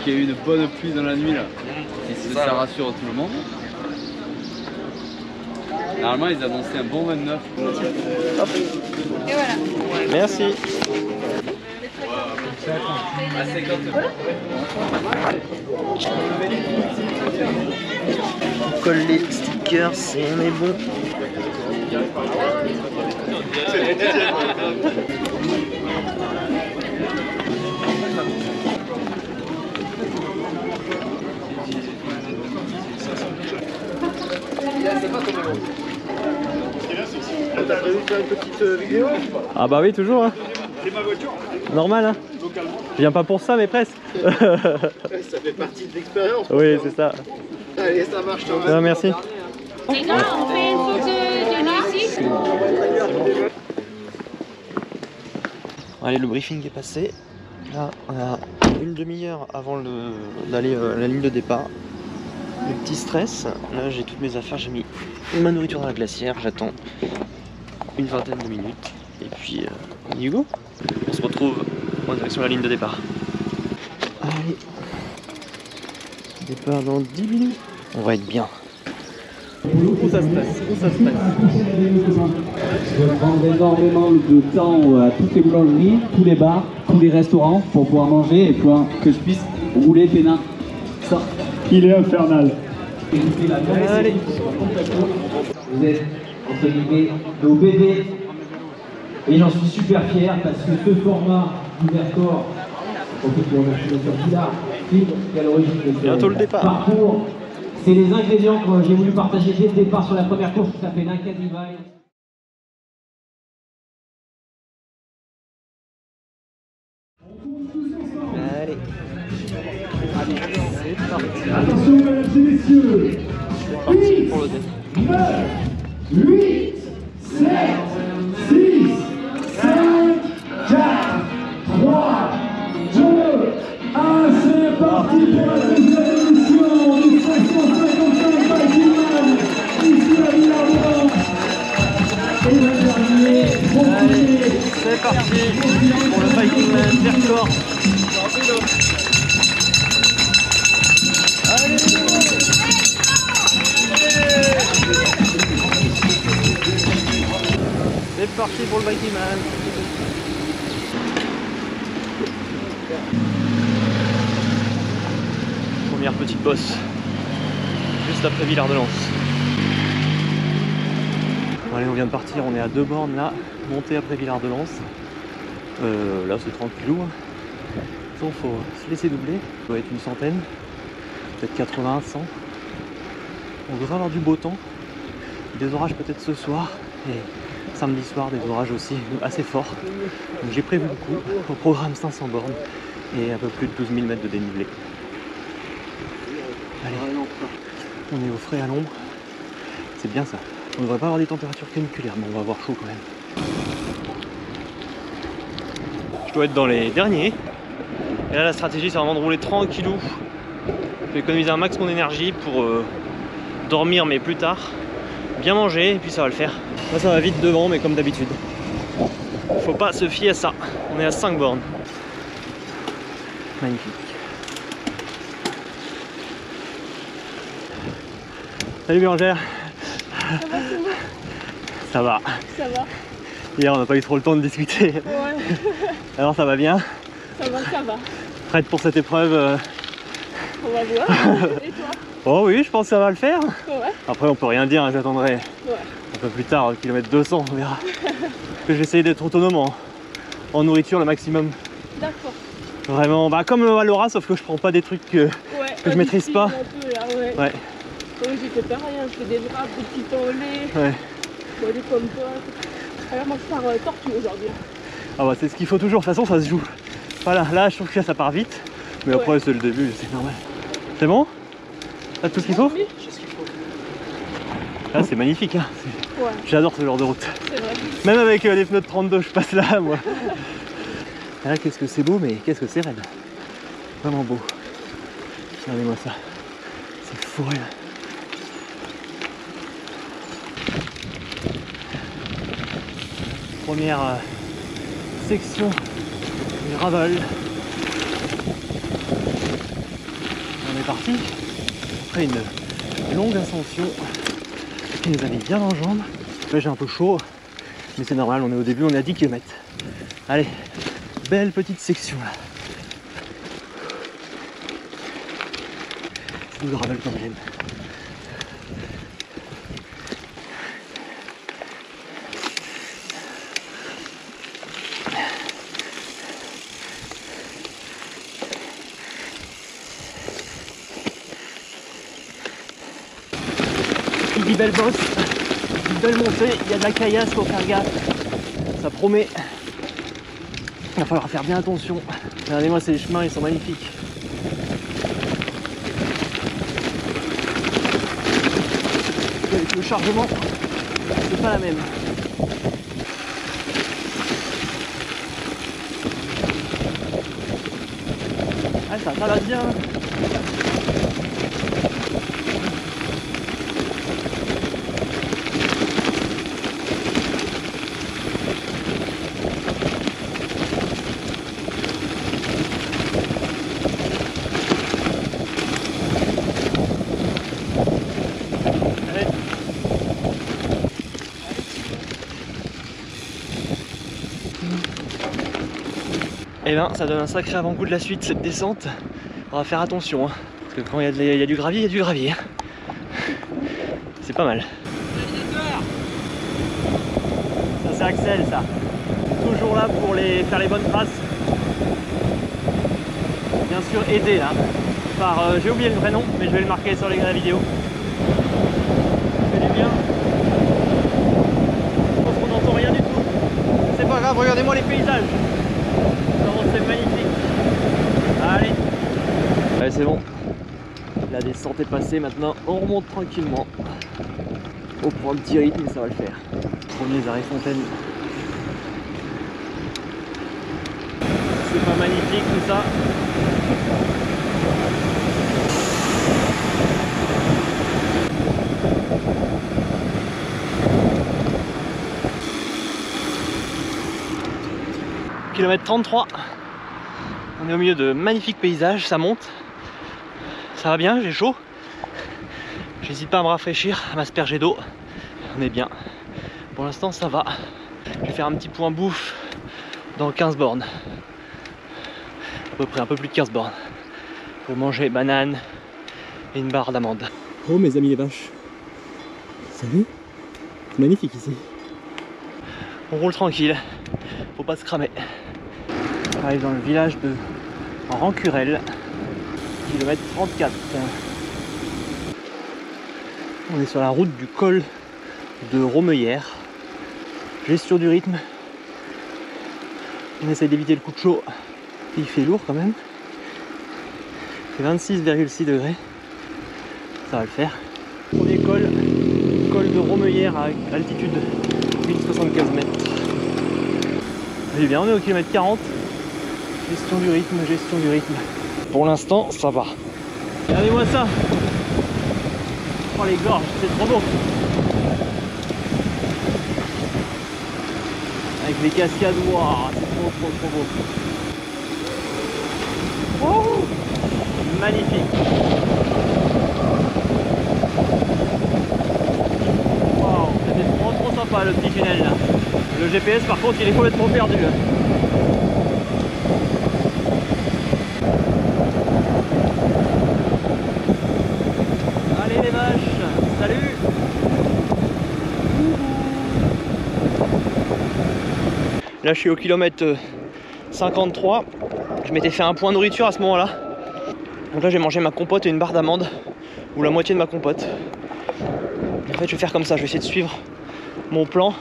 qu'il y a eu une bonne pluie dans la nuit là. Et ça rassure tout le monde. Normalement ils annonçaient un bon 29. Hop. Et voilà. Merci. À 50. On colle les stickers et on est bon. T'as prévu de faire une petite vidéo? Ah bah oui, toujours hein. C'est ma voiture. Normal hein. Localement. Je viens pas pour ça mais presque. Ça fait partie de l'expérience. Oui c'est ça. Allez ça marche. Ah, merci. Les gars, on fait une photo de nous ici. Allez, le briefing est passé. Là, on a une demi-heure avant d'aller à la ligne de départ. Le petit stress. Là, j'ai toutes mes affaires. J'ai mis ma nourriture dans la glacière. J'attends une vingtaine de minutes. Et puis, on y go. On se retrouve en direction de la ligne de départ. Allez. Départ dans 10 minutes. On va être bien. Où ça se passe? Où ça se passe? Je vais prendre énormément de temps à toutes les boulangeries, tous les bars, tous les restaurants pour pouvoir manger et pour que je puisse rouler peinard. Ça. Il est infernal. Allez. Vous êtes entre guillemets nos bébés et j'en suis super fier parce que ce format Ubercore, qui est à l'origine de Bientôt le départ. Parcours, c'est les ingrédients que j'ai voulu partager dès le départ sur la première course qui s'appelle Inca Divine. Allez. C'est parti. Attention, mesdames et messieurs. C'est parti pour le départ. 9, 8, 7, 6, 5, 4, 3, 2, 1. C'est parti pour la deuxième édition du 555 Viking Man ici à Villard-Blanc. Et le dernier, Allez, c'est parti pour le Viking Man Vercors. C'est parti pour le Viking Man. Première petite bosse, juste après Villard-de-Lans. Allez, on vient de partir, on est à 2 bornes là, monter après Villard-de-Lans. Là c'est tranquillou. Donc faut se laisser doubler, ça doit être une centaine, peut-être 80, 100. On devrait avoir du beau temps, des orages peut-être ce soir, et samedi soir des orages aussi assez forts. Donc j'ai prévu le coup, au programme 500 bornes et un peu plus de 12 000 mètres de dénivelé. Allez, on est au frais à l'ombre, c'est bien ça. On ne devrait pas avoir des températures caniculaires, mais on va avoir chaud quand même. Je dois être dans les derniers. Et là la stratégie c'est vraiment de rouler tranquillou. Je vais économiser un max mon énergie pour dormir mais plus tard. Bien manger et puis ça va le faire. Là ça va vite devant mais comme d'habitude. Faut pas se fier à ça. On est à 5 bornes. Magnifique. Salut Bérangère. Ça va. Ça va. Hier on n'a pas eu trop le temps de discuter. Ouais. Alors ça va bien? Ça va, ça va. Prête pour cette épreuve? On va voir. Et toi? Oh oui, je pense que ça va le faire. Ouais. Après on peut rien dire, hein, j'attendrai Ouais. un peu plus tard, kilomètre 200, on verra. Que je vais essayer d'être autonome en nourriture le maximum. D'accord. Vraiment, bah comme à Laura, sauf que je prends pas des trucs que je maîtrise pas. Un peu, là, ouais. Ouais, Oui, j'ai fait pareil, hein. Je fais des wraps, des petits pains au lait, ouais. des pommes potes. Alors moi je pars tortue aujourd'hui. Ah bah c'est ce qu'il faut toujours, de toute façon ça se joue. Voilà, là je trouve que ça part vite, mais après Ouais. c'est le début, c'est normal. C'est bon? T'as tout ce qu'il faut? Oui, Là c'est magnifique, hein. ouais, J'adore ce genre de route. c'est vrai. Même avec les pneus de 32, je passe là, moi. Là, qu'est-ce que c'est beau, mais qu'est-ce que c'est raide. Vraiment beau. Regardez-moi ça. C'est forêt là. Première section du gravel. est parti après une longue ascension qui nous a mis bien en jambes. Là j'ai un peu chaud, mais c'est normal, on est au début, on est à 10 km. Allez, belle petite section là. C'est du gravel comme j'aime. Qui dit belle bosse, dit belle montée, il y a de la caillasse, faut faire gaffe. Ça promet. Il va falloir faire bien attention. Regardez-moi ces chemins, ils sont magnifiques. Avec le chargement, c'est pas la même. Ah, ça va bien. Et ben ça donne un sacré avant-goût de la suite cette descente. On va faire attention hein, parce que quand il y a du gravier, il y a du gravier. C'est pas mal. Ça c'est Axel ça. Toujours là pour faire les bonnes traces. Bien sûr aidé là par j'ai oublié le vrai nom mais je vais le marquer sur la vidéo. Ça fait du bien. Je pense qu'on n'entend rien du tout. C'est pas grave, regardez-moi les paysages. C'est magnifique. Allez. Allez, c'est bon. La descente est passée, maintenant on remonte tranquillement. On prend un petit rythme et ça va le faire. Premier arrêt Fontaine. C'est pas magnifique tout ça. Kilomètre 33. On est au milieu de magnifiques paysages, ça monte. Ça va bien, j'ai chaud. J'hésite pas à me rafraîchir, à m'asperger d'eau. On est bien. Pour l'instant ça va. Je vais faire un petit point bouffe dans 15 bornes. À peu près un peu plus de 15 bornes. Pour manger banane et une barre d'amandes. Oh mes amis les vaches. Salut. C'est magnifique ici. On roule tranquille. Faut pas se cramer. On arrive dans le village de Rancurel, kilomètre 34. On est sur la route du col de Romeyère. Gestion du rythme. On essaie d'éviter le coup de chaud. Il fait lourd quand même. Il fait 26,6 degrés. Ça va le faire. Premier col de Romeyère à altitude 1075 mètres. Eh bien, on est au kilomètre 40. Gestion du rythme, gestion du rythme. Pour l'instant, ça va. Regardez-moi ça. Oh les gorges, c'est trop beau. Avec les cascades, wow, c'est trop beau. Oh, magnifique. Wow, c'était trop sympa le petit tunnel là. Le GPS par contre il est complètement perdu là. Allez les vaches, salut. Là je suis au kilomètre 53. Je m'étais fait un point nourriture à ce moment là. Donc là j'ai mangé ma compote et une barre d'amandes. Ou la moitié de ma compote. En fait je vais faire comme ça, je vais essayer de suivre mon plan.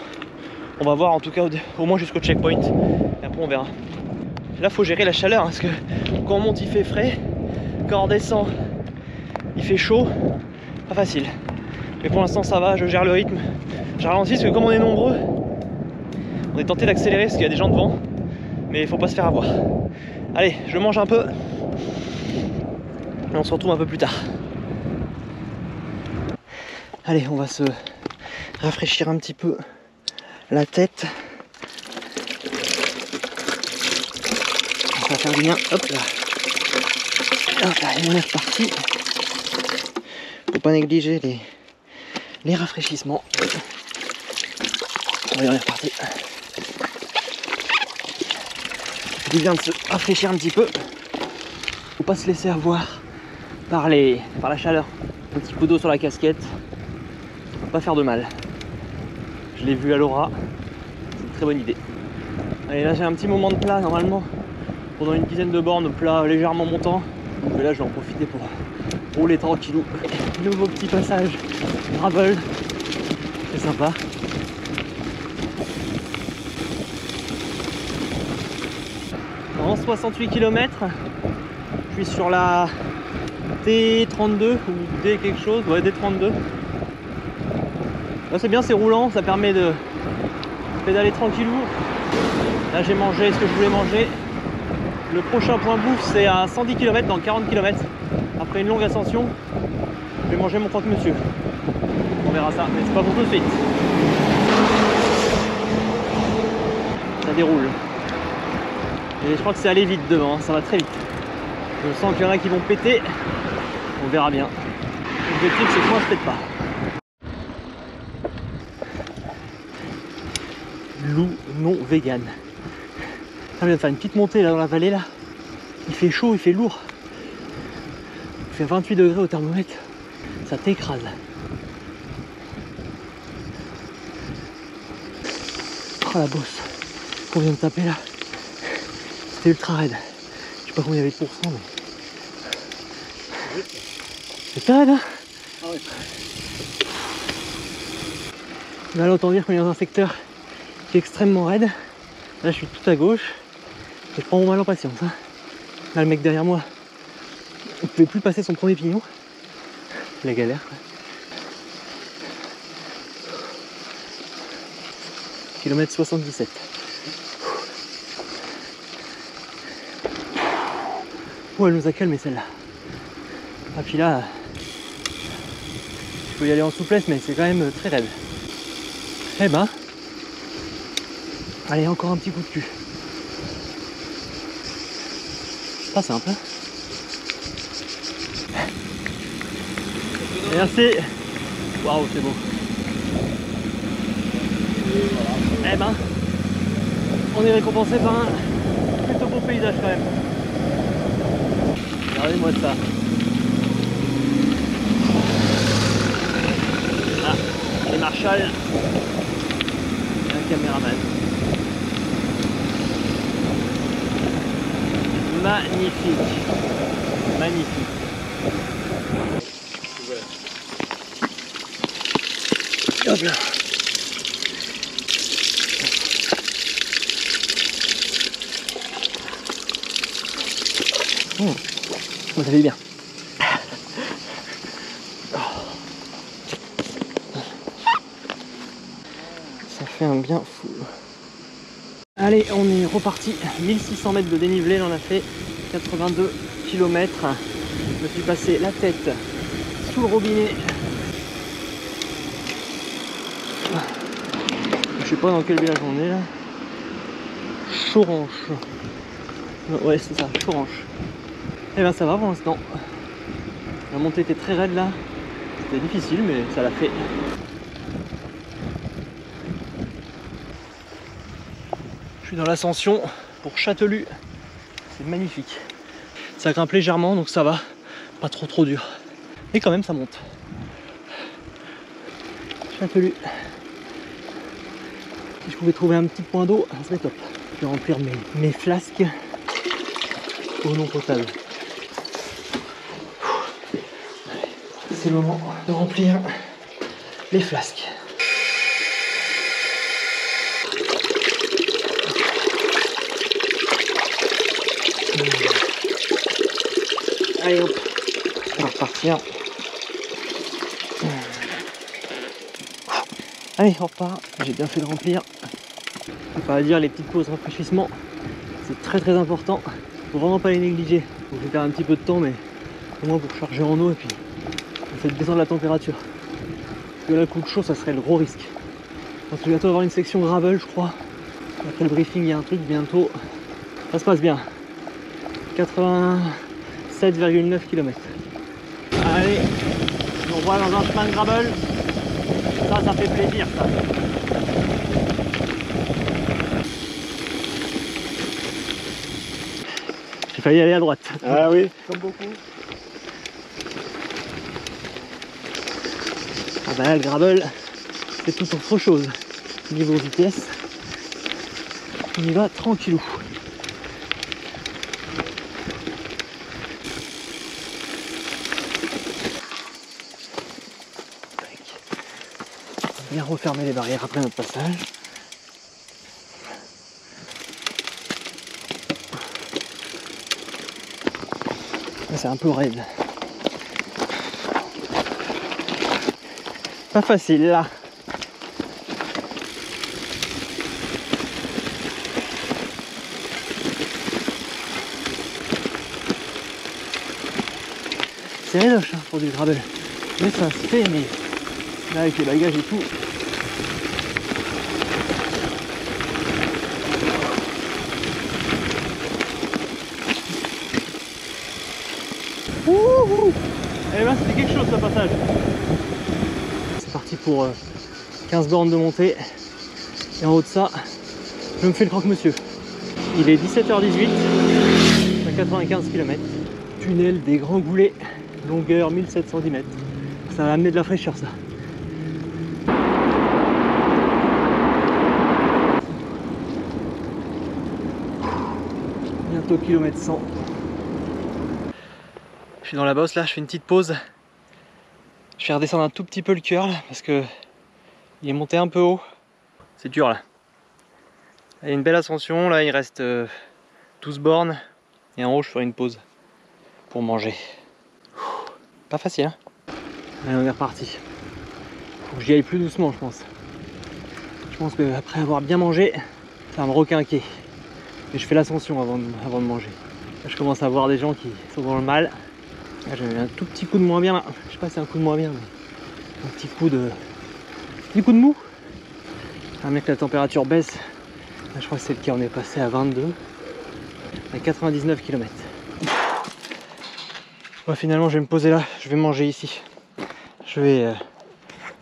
On va voir en tout cas au moins jusqu'au checkpoint. Et après on verra. Là faut gérer la chaleur hein, parce que quand on monte il fait frais. Quand on redescend il fait chaud. Pas facile. Mais pour l'instant ça va, je gère le rythme. Je ralentis parce que comme on est nombreux, on est tenté d'accélérer parce qu'il y a des gens devant. Mais il faut pas se faire avoir. Allez, je mange un peu. Et on se retrouve un peu plus tard. Allez, on va se rafraîchir un petit peu la tête. Ça va faire du bien. Hop là. Hop là, et on est reparti. Faut pas négliger les rafraîchissements. Allez, on est reparti. C'est bien de se rafraîchir un petit peu. Faut pas se laisser avoir par la chaleur. Un petit coup d'eau sur la casquette. Faut pas faire de mal. Je l'ai vu à Laura. C'est une très bonne idée. Allez, là j'ai un petit moment de plat normalement. Pendant une dizaine de bornes, plat légèrement montant. Donc là je vais en profiter pour rouler tranquillou. Nouveau petit passage gravel. C'est sympa. En 68 km, je suis sur la T32 ou D quelque chose, ouais D32. Là c'est bien, c'est roulant, ça permet de pédaler tranquillou. Là j'ai mangé ce que je voulais manger. Le prochain point bouffe c'est à 110 km dans 40 km. Après une longue ascension, je vais manger mon croque-monsieur. On verra ça, mais c'est pas pour tout de suite. Ça déroule. Et je crois que c'est allé vite devant, hein, ça va très vite. Je sens qu'il y en a qui vont péter. On verra bien. L'objectif c'est que moi je pète pas. Loup non vegan. On vient de faire une petite montée là dans la vallée là. Il fait chaud, il fait lourd. Il fait 28 degrés au thermomètre. Ça t'écrase. Oh la bosse qu'on vient de taper là. C'était ultra raide. Je sais pas combien il y avait de pourcents mais. C'est raide hein. Ah oui. Là autant dire qu'on est dans un secteur qui est extrêmement raide. Là je suis tout à gauche. Et je prends mon mal en patience. Hein. Là le mec derrière moi, il ne pouvait plus passer son premier pignon. La galère quoi. Kilomètre 77. Oh, elle nous a calmé celle-là. Ah puis là, je peux y aller en souplesse mais c'est quand même très raide. Eh ben, allez encore un petit coup de cul. Pas simple. Hein. Merci. Waouh, c'est beau. Eh ben, on est récompensé par un plutôt beau paysage quand même. Regardez-moi ça. Ah, les Marshall. Et un caméraman. Magnifique. Magnifique. Hop là. Ça fait bien. Ça fait un bien fou. Allez, on est reparti. 1600 mètres de dénivelé, on en a fait 82 km. Je me suis passé la tête sous le robinet. Je sais pas dans quel village on est là. Choranche. Ouais, c'est ça, Choranche. Et ben ça va pour l'instant. La montée était très raide là. C'était difficile mais ça l'a fait. Je suis dans l'ascension pour Châtelus. C'est magnifique. Ça grimpe légèrement donc ça va. Pas trop dur. Et quand même ça monte. Châtelus. Si je pouvais trouver un petit point d'eau, ça serait top. Je vais remplir mes flasques au non potable. C'est le moment de remplir les flasques. Allez hop, on va repartir. Allez, on repart. J'ai bien fait de remplir. On va dire les petites pauses rafraîchissement. C'est très important. Faut vraiment pas les négliger. Faut faire un petit peu de temps, mais au moins pour charger en eau et puis faites descendre la température. Parce que là, le coup de chaud, ça serait le gros risque. On va bientôt avoir une section gravel, je crois. Après le briefing, il y a un truc bientôt. Ça se passe bien. 87,9 km. Allez, on fois dans un chemin de gravel. Ça fait plaisir ça. J'ai failli aller à droite. Ah oui. Comme beaucoup. Ah bah là, le gravel, c'est tout autre chose. Niveau vitesse, on y va tranquillou. Bien refermer les barrières après notre passage. C'est un peu raide. Pas facile là. C'est rédoche hein, pour du gravel. Mais ça se fait, mais là avec les bagages et tout. Et ben c'était quelque chose ce passage. C'est parti pour 15 bornes de montée. Et en haut de ça, je me fais le croque-monsieur. Il est 17h18, à 95 km. Tunnel des Grands Goulets, longueur 1710 mètres. Ça va amener de la fraîcheur ça. Bientôt kilomètre 100. Je suis dans la bosse là, je fais une petite pause. Je vais redescendre un tout petit peu le cœur là, parce que il est monté un peu haut. C'est dur là. Il y a une belle ascension, là il reste 12 bornes. Et en haut je ferai une pause pour manger. Pas facile hein. Allez on est reparti. Faut que j'y aille plus doucement je pense. Je pense qu'après avoir bien mangé, ça va me requinquer. Mais je fais l'ascension avant de manger. Là, je commence à voir des gens qui sont dans le mal. Là j'ai un tout petit coup de moins bien là. Je sais pas si c'est un coup de moins bien mais un petit coup de mou. Un mec la température baisse. Là, je crois que c'est le cas, on est passé à 22 à 99 km. Bon, finalement je vais me poser là, je vais manger ici. Je vais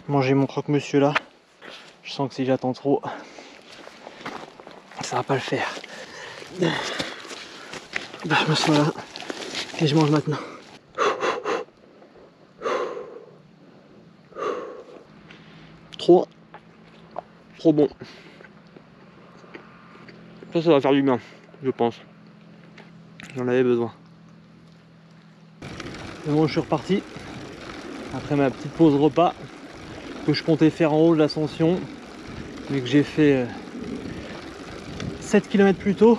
manger mon croque-monsieur là. Je sens que si j'attends trop, ça va pas le faire. Bah, je me sois là et je mange maintenant. Trop bon. Ça va faire du bien, je pense. J'en avais besoin. Et bon, je suis reparti après ma petite pause repas que je comptais faire en haut de l'ascension, mais que j'ai fait 7 km plus tôt.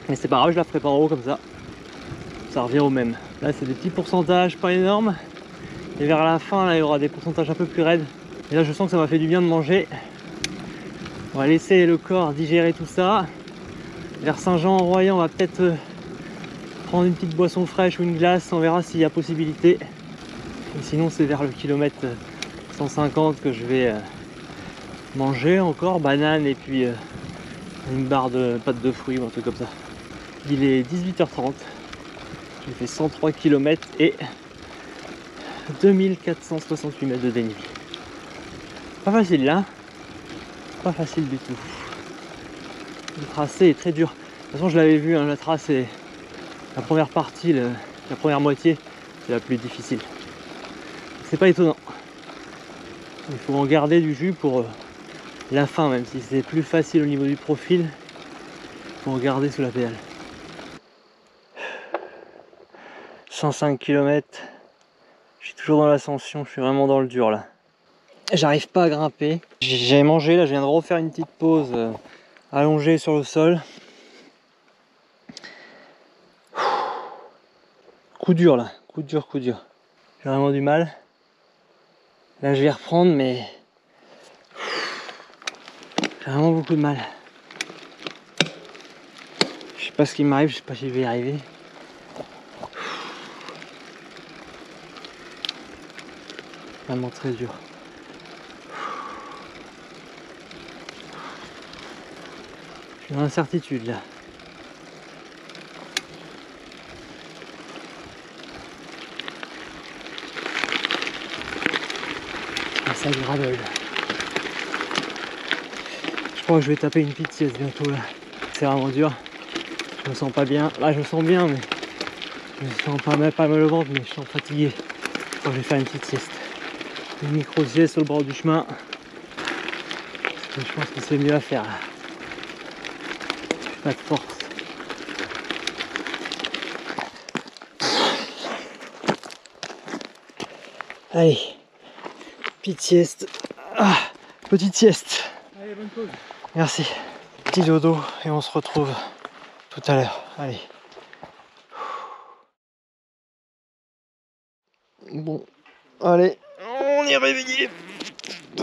Mais c'est pas grave, je la ferai pas en haut comme ça. Ça revient au même. Là, c'est des petits pourcentages pas énormes. Et vers la fin, là, il y aura des pourcentages un peu plus raides. Et là, je sens que ça m'a fait du bien de manger. On va laisser le corps digérer tout ça. Vers Saint-Jean-en-Royans, on va peut-être prendre une petite boisson fraîche ou une glace. On verra s'il y a possibilité. Et sinon, c'est vers le kilomètre 150 que je vais manger encore. Banane et puis une barre de pâte de fruits ou un truc comme ça. Il est 18h30. J'ai fait 103 km et 2468 mètres de dénivelé. Pas facile là. Pas facile du tout. Le tracé est très dur. De toute façon, je l'avais vu, hein, la trace est la première partie, la première moitié, c'est la plus difficile. C'est pas étonnant. Il faut en garder du jus pour la fin, même si c'est plus facile au niveau du profil. Il faut en garder sous la pédale. 105 km. Je suis toujours dans l'ascension, je suis vraiment dans le dur là. J'arrive pas à grimper. J'ai mangé là, je viens de refaire une petite pause allongée sur le sol. Coup dur là, coup dur. J'ai vraiment du mal. Là je vais reprendre mais j'ai vraiment beaucoup de mal. Je sais pas ce qui m'arrive, je sais pas si je vais y arriver. Vraiment très dur. Je suis dans l'incertitude là. ça gravole. Je crois que je vais taper une petite sieste bientôt là. C'est vraiment dur. Je me sens pas bien. Là je me sens bien mais je me sens pas mal au ventre mais je sens fatigué. Je vais faire une petite sieste. Une micro-sieste sur le bord du chemin. Je pense que c'est mieux à faire là. J'ai pas de force. Allez, petite sieste. Ah, petite sieste. Allez, bonne pause. Merci. Petit dodo et on se retrouve tout à l'heure. Allez. Bon, allez, on est réveillé.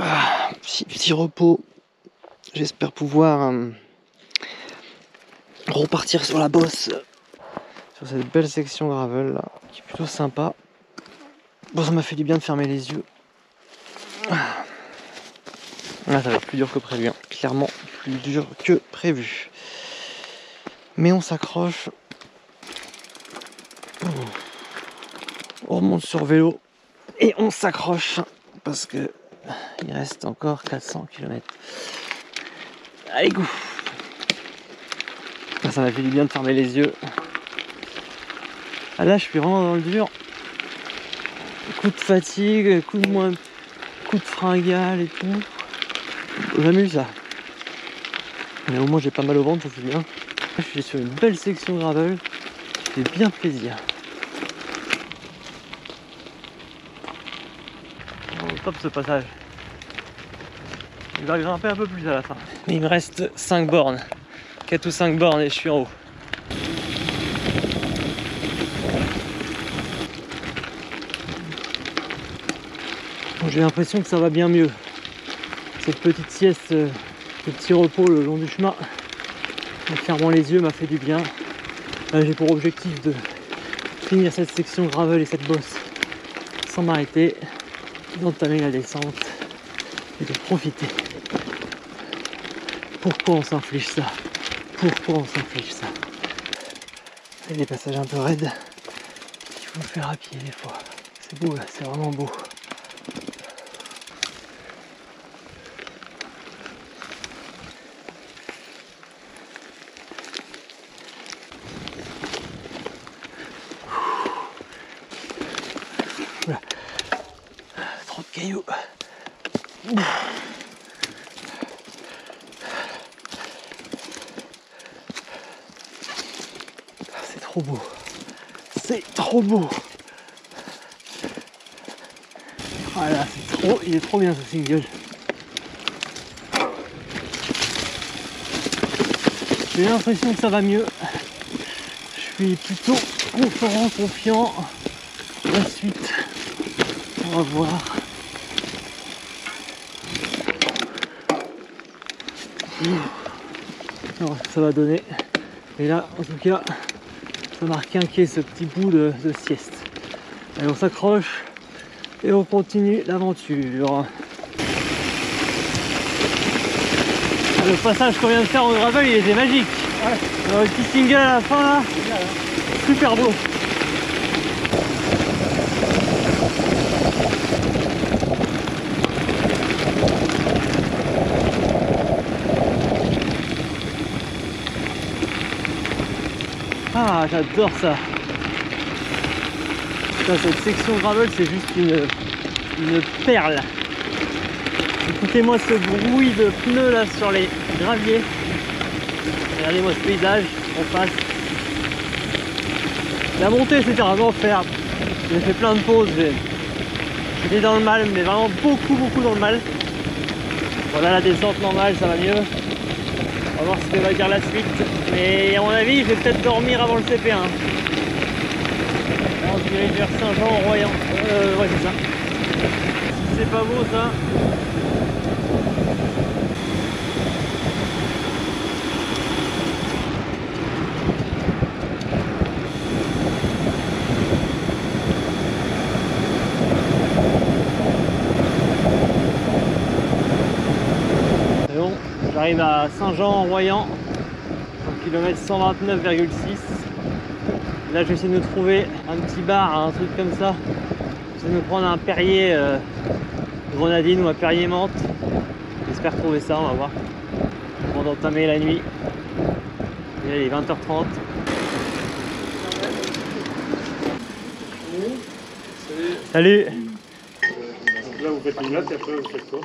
Ah, petit repos. J'espère pouvoir repartir sur la bosse. Sur cette belle section gravel là, qui est plutôt sympa. Bon, ça m'a fait du bien de fermer les yeux. Là, ça va être plus dur que prévu. Hein. Clairement, plus dur que prévu. Mais on s'accroche. On remonte sur vélo. Et on s'accroche. Parce que il reste encore 400 km. Allez, go! Ça m'a fait du bien de fermer les yeux. Ah, là, je suis vraiment dans le dur. Coup de fatigue, coup de fringale et tout. J'amuse ça. Mais au moins j'ai pas mal au ventre, ça c'est bien. Je suis sur une belle section gravel. Ça fait bien plaisir. Oh, top ce passage. Il va grimper un peu plus à la fin. Mais il me reste 5 bornes. 4 ou 5 bornes et je suis en haut. J'ai l'impression que ça va bien mieux. Cette petite sieste, ce petit repos le long du chemin, en fermant les yeux, m'a fait du bien. J'ai pour objectif de finir cette section gravel et cette bosse sans m'arrêter, d'entamer la descente et de profiter. Pourquoi on s'inflige ça? Pourquoi on s'inflige ça? Il y a des passages un peu raides qu'il faut faire à pied des fois. C'est beau là, c'est vraiment beau. Oula. Trop de cailloux. C'est trop beau. C'est trop beau. Voilà, c'est trop, il est trop bien ce single. J'ai l'impression que ça va mieux. Je suis plutôt confiant. La suite, on va voir. Alors, ça va donner. Et là, en tout cas, ça m'a requinqué ce petit bout de sieste. Allez, on s'accroche et on continue l'aventure. Le passage qu'on vient de faire en gravel, il était magique. Ouais. Alors, le petit single à la fin là, super beau. Ah, j'adore ça. Putain, cette section gravel, c'est juste une perle. Écoutez-moi ce bruit de pneus là sur les graviers. Regardez-moi ce paysage en face. La montée, c'était un enfer. J'ai fait plein de pauses. J'étais dans le mal, mais vraiment beaucoup dans le mal. Voilà, la descente normale, ça va mieux. On va voir ce que va dire la suite. Mais à mon avis, je vais peut-être dormir avant le CP1. Là, on se dirige vers Saint-Jean-en-Royan. Ouais, c'est ça. C'est pas beau ça. C'est bon, j'arrive à Saint-Jean-en-Royan, au kilomètre 129,6. Là, je vais essayer de me trouver un petit bar, un truc comme ça. Je vais me prendre un Perrier grenadine ou un Perrier menthe. J'espère trouver ça, on va voir. Avant d'entamer la nuit. Et là, il est 20h30. Salut. Donc là, vous faites une note et après, vous faites quoi?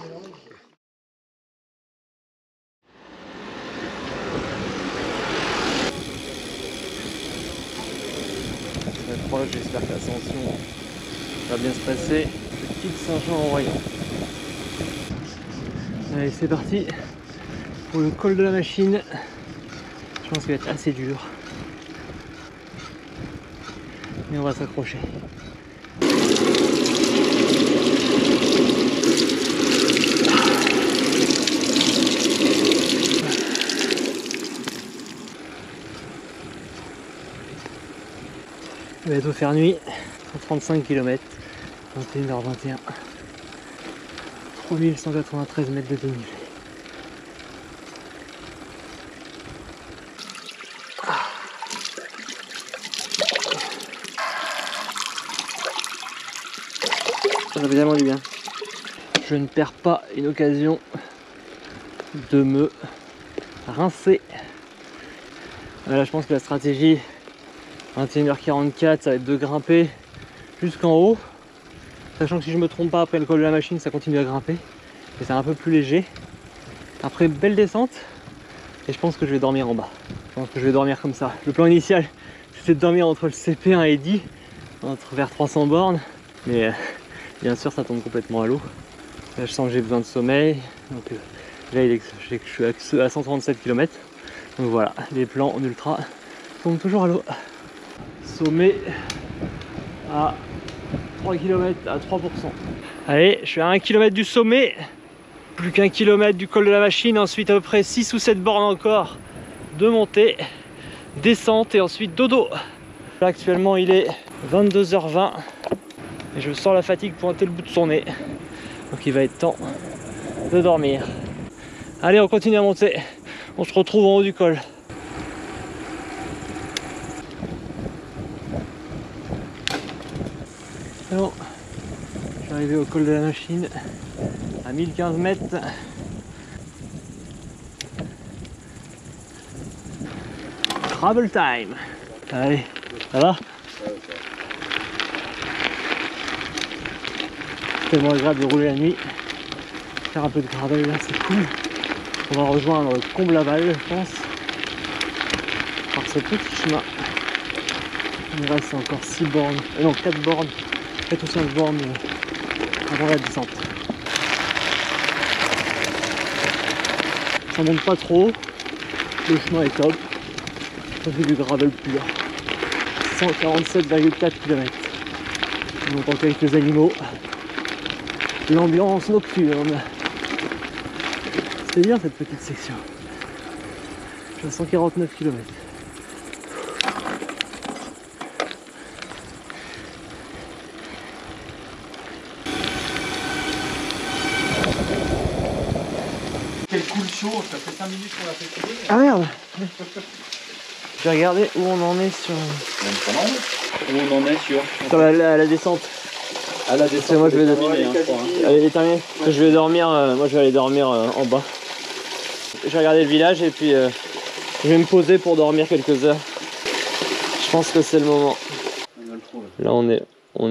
Très proche, j'espère que l'ascension va bien se passer. Petite Saint-Jean-en-Royant. Allez, c'est parti pour le col de la machine. Je pense qu'il va être assez dur. Mais on va s'accrocher. Il va bientôt faire nuit. 135 km. 21h21. 3193 mètres de dénivelé. Ça fait vraiment du bien. Je ne perds pas une occasion de me rincer. Là, je pense que la stratégie 21h44, ça va être de grimper jusqu'en haut. Sachant que si je me trompe pas, après le col de la machine, ça continue à grimper. Et c'est un peu plus léger. Après, belle descente. Et je pense que je vais dormir en bas. Je pense que je vais dormir comme ça. Le plan initial, c'était de dormir entre le CP1 et 10, vers 300 bornes. Mais bien sûr, ça tombe complètement à l'eau. Là, je sens que j'ai besoin de sommeil. Donc là, je suis à 137 km. Donc voilà, les plans en ultra tombent toujours à l'eau. Sommet à 3 km à 3%. Allez, je suis à 1 km du sommet. Plus qu'1 km du col de la machine. Ensuite, à peu près 6 ou 7 bornes encore de montée, descente et ensuite dodo. Là, actuellement, il est 22h20. Et je sens la fatigue pointer le bout de son nez. Donc il va être temps de dormir. Allez, on continue à monter. On se retrouve en haut du col. C'est bon. Je suis arrivé au col de la machine à 1015 mètres. Travel time. Allez, ça va? C'est tellement agréable de rouler la nuit. Faire un peu de gravel là, c'est cool. On va rejoindre Comblaval, je pense, par ce petit chemin. Il me reste encore 6 bornes, non 4 bornes, 4 ou 5 bornes avant la descente. Ça monte pas trop, le chemin est top. Ça fait du gravel pur. 147,4 km. On entend quelques animaux. L'ambiance nocturne. C'est bien cette petite section. Je suis à 149 km. Quel cool show, ça fait 5 minutes qu'on a fait couler. Ah merde. Je vais regarder où on en est sur... Où on en est sur la descente. à la descente. Moi je vais dormir. Elle est terminée. Je vais dormir, moi je vais aller dormir en bas. Je vais regarder le village et puis je vais me poser pour dormir quelques heures. Je pense que c'est le moment. Là on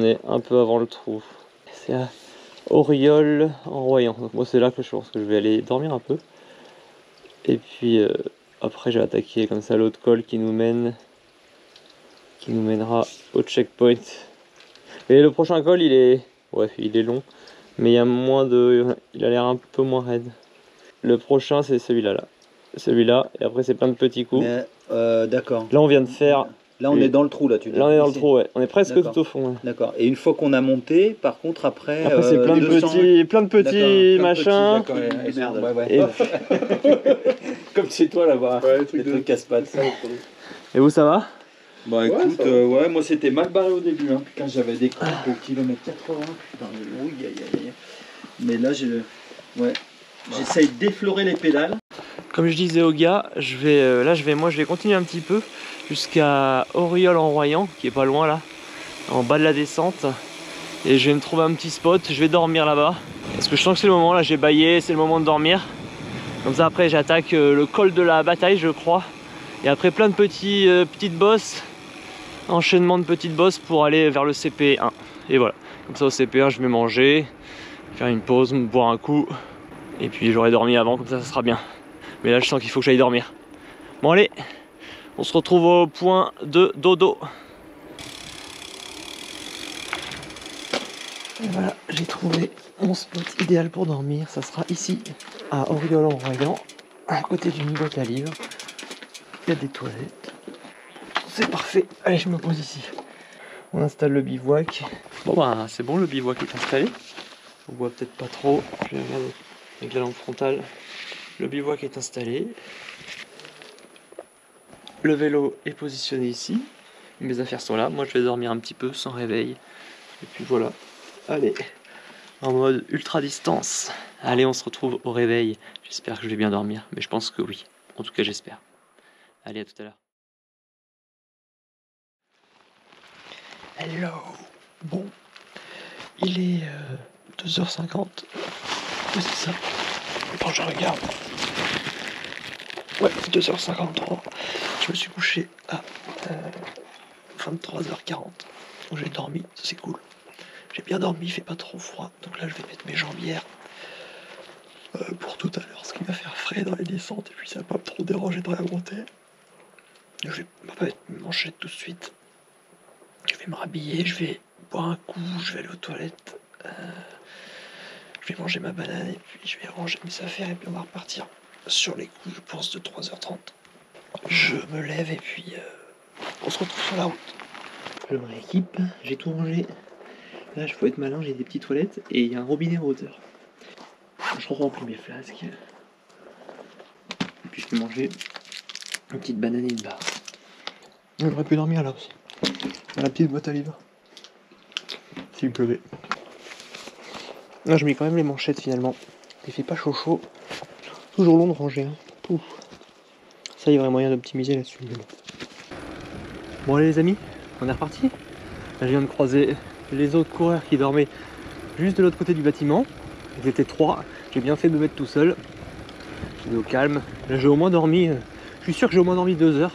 est un peu avant le trou. C'est à Auriol en Royan. Donc moi c'est là que je pense que je vais aller dormir un peu. Et puis après j'ai attaqué comme ça l'autre col qui nous mènera au checkpoint. Et le prochain col il est long, mais il y a il a l'air un peu moins raide. Le prochain c'est celui-là celui-là, et après c'est plein de petits coups. D'accord. Là on vient de faire. Là on est dans le trou là, tu dis. Là on est dans le trou, ouais. On est presque tout au fond. Ouais. D'accord. Et une fois qu'on a monté, par contre après. C'est plein de petits machins. Merde. Ouais. Comme chez toi là-bas. Ouais, les trucs casse-pattes. Et vous ça va? Bah écoute, ouais, moi c'était mal barré au début, hein. Quand j'avais des crampes au kilomètre 80, putain, mais là j'essaye d'effleurer les pédales. Comme je disais aux gars, je vais continuer un petit peu jusqu'à Auriol en Royan, qui est pas loin là, en bas de la descente. Et je vais me trouver un petit spot, je vais dormir là-bas. Parce que je sens que c'est le moment, là j'ai baillé, c'est le moment de dormir. Comme ça après j'attaque le col de la bataille je crois. Et après plein de petites bosses, enchaînement de petites bosses pour aller vers le CP1. Et voilà, comme ça au CP1 je vais manger, faire une pause, boire un coup. Et puis j'aurai dormi avant, comme ça sera bien. Mais là je sens qu'il faut que j'aille dormir. Bon allez, on se retrouve au point de dodo. Et voilà, j'ai trouvé mon spot idéal pour dormir. Ça sera ici, à Auriol-en-Royan, à côté d'une boîte à livres. Il y a des toilettes. C'est parfait. Allez, je me pose ici. On installe le bivouac. Bon bah c'est bon, le bivouac est installé. On voit peut-être pas trop. Je vais regarder avec la lampe frontale. Le bivouac est installé. Le vélo est positionné ici. Mes affaires sont là. Moi je vais dormir un petit peu sans réveil. Et puis voilà. Allez, en mode ultra distance. Allez, on se retrouve au réveil. J'espère que je vais bien dormir, mais je pense que oui. En tout cas, j'espère. Allez, à tout à l'heure. Hello. Bon, il est 2h50. C'est ça. Quand je regarde. Ouais, 2h53. Je me suis couché à 23h40. Donc j'ai dormi, c'est cool. J'ai bien dormi, il fait pas trop froid, donc là je vais mettre mes jambières pour tout à l'heure, ce qui va faire frais dans les descentes, et puis ça va pas trop déranger dans la montée. Je vais pas mettre mes manchettes tout de suite. Je vais me rhabiller, je vais boire un coup, je vais aller aux toilettes, je vais manger ma banane, et puis je vais ranger mes affaires, et puis on va repartir sur les coups, je pense, de 3h30. Je me lève, et puis on se retrouve sur la route. Je me rééquipe, j'ai tout rangé. Là, il faut être malin, j'ai des petites toilettes et il y a un robinet en hauteur. Je remplis mes flasques. Et puis je peux manger une petite banane et une barre. J'aurais pu dormir là aussi. Dans la petite boîte à livres. S'il pleuvait. Là, je mets quand même les manchettes finalement. Il fait pas chaud chaud. Toujours long de ranger. Hein. Pouf. Ça, il y aurait moyen d'optimiser là-dessus. Bon, allez les amis, on est reparti. Là, je viens de croiser les autres coureurs qui dormaient juste de l'autre côté du bâtiment. Ils étaient 3, j'ai bien fait de me mettre tout seul. J'étais au calme. Là j'ai au moins dormi, je suis sûr que j'ai au moins dormi 2 heures.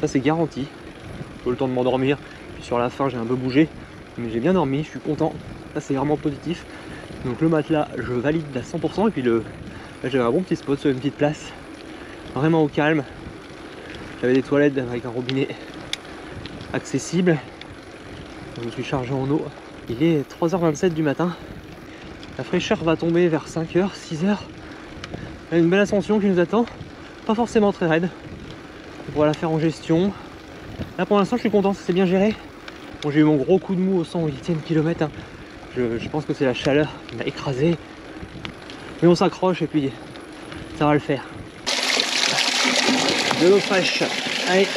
Ça c'est garanti. J'ai eu le temps de m'endormir. Puis sur la fin j'ai un peu bougé. Mais j'ai bien dormi, je suis content. Ça c'est vraiment positif. Donc le matelas je valide à 100%. Et puis là j'avais un bon petit spot sur une petite place. Vraiment au calme. J'avais des toilettes avec un robinet accessible. Je me suis chargé en eau. Il est 3h27 du matin. La fraîcheur va tomber vers 5h, 6h. Il y a une belle ascension qui nous attend. Pas forcément très raide. On pourra la faire en gestion. Là pour l'instant je suis content, ça s'est bien géré. Bon, j'ai eu mon gros coup de mou au 108e kilomètre. Hein. Je pense que c'est la chaleur qui m'a écrasé. Mais on s'accroche et puis ça va le faire. De l'eau fraîche. Allez,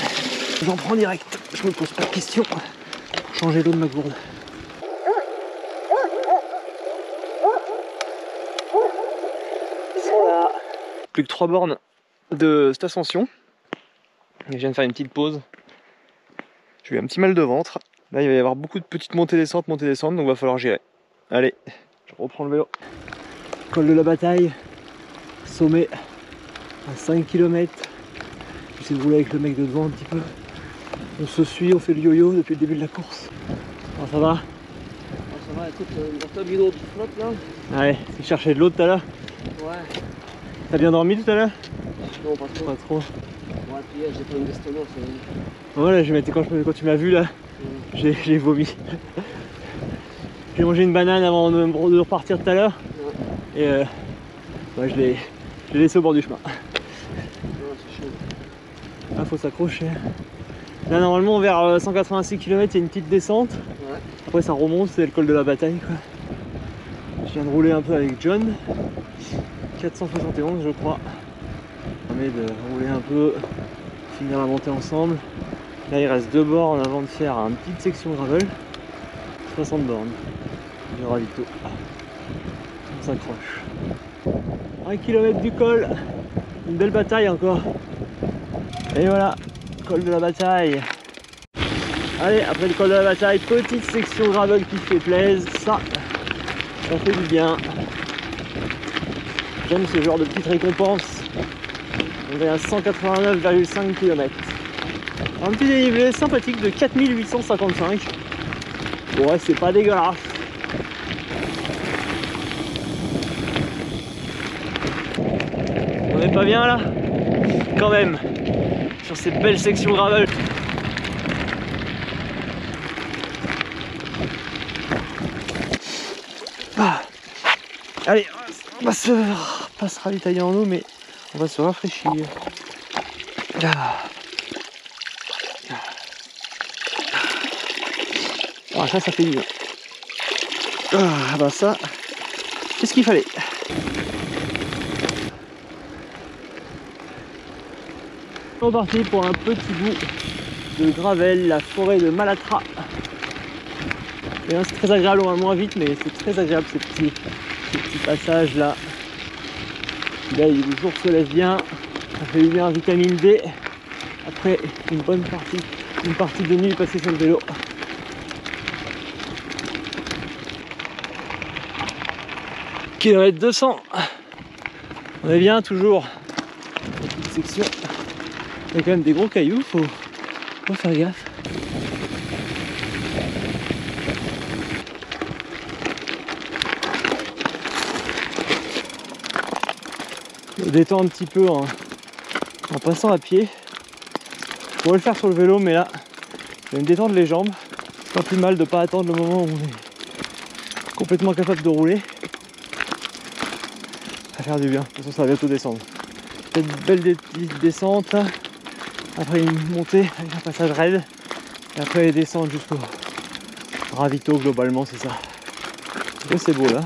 j'en prends direct. Je me pose pas de questions. Changer l'eau de ma gourde. Ils sont là. Plus que 3 bornes de cette ascension. Et je viens de faire une petite pause. J'ai eu un petit mal de ventre. Là il va y avoir beaucoup de petites montées-descentes, donc va falloir gérer. Allez, je reprends le vélo. Col de la bataille. Sommet à 5 km. J'essaie de rouler avec le mec de devant un petit peu. On se suit, on fait le yo-yo depuis le début de la course. Alors ça va? Ça va, écoute, une bouteille d'eau qui flotte là. Ouais, tu cherchais de l'eau tout à l'heure? Ouais. T'as bien dormi tout à l'heure? Non, pas trop. Pas trop. Ouais, puis j'ai pris une vestement, c'est vrai. Voilà, quand tu m'as vu là, j'ai vomi. J'ai mangé une banane avant de repartir tout à l'heure. Ouais. Et ouais, je l'ai laissé au bord du chemin. Ouais, c'est chaud. Ah, faut s'accrocher. Là normalement vers 186 km il y a une petite descente. Ouais. Après ça remonte, c'est le col de la bataille quoi. Je viens de rouler un peu avec John. 471 je crois. Ça permet de rouler un peu, finir la montée ensemble. Là il reste 2 bornes avant de faire une petite section gravel. 60 bornes. Du ravito. On s'accroche. 1 km du col. Une belle bataille encore. Et voilà, col de la bataille. Allez, après le col de la bataille, petite section gravel qui fait plaisir. Ça, Ça fait du bien. J'aime ce genre de petites récompenses. On est à 189,5 km. Un petit dénivelé sympathique de 4855. Ouais, c'est pas dégueulasse. On est pas bien là? Quand même. Sur ces belles sections gravel. Ah. Allez, on va pas se ravitailler en eau, mais on va se rafraîchir. Ah. Ah, ça fait du bien. Ah bah ça, c'est ce qu'il fallait. On est parti pour un petit bout de gravel, la forêt de Malatra. Et là, c'est très agréable, on va moins vite, mais c'est très agréable ces petits passages là. Là, le jour se lève bien, ça fait du bien, vitamine D. Après une bonne partie de nuit passée sur le vélo. Kilomètre 200. On est bien toujours. Petite section. Il y a quand même des gros cailloux, faut faire gaffe. Je détends un petit peu en passant à pied. Je pourrais le faire sur le vélo, mais là, je vais me détendre les jambes. C'est pas plus mal de pas attendre le moment où on est complètement capable de rouler. Ça va faire du bien. De toute façon, ça va bientôt descendre. Cette belle descente. Après une montée avec un passage raide. Et après les descentes jusqu'au ravito, globalement, c'est ça. Et c'est beau là.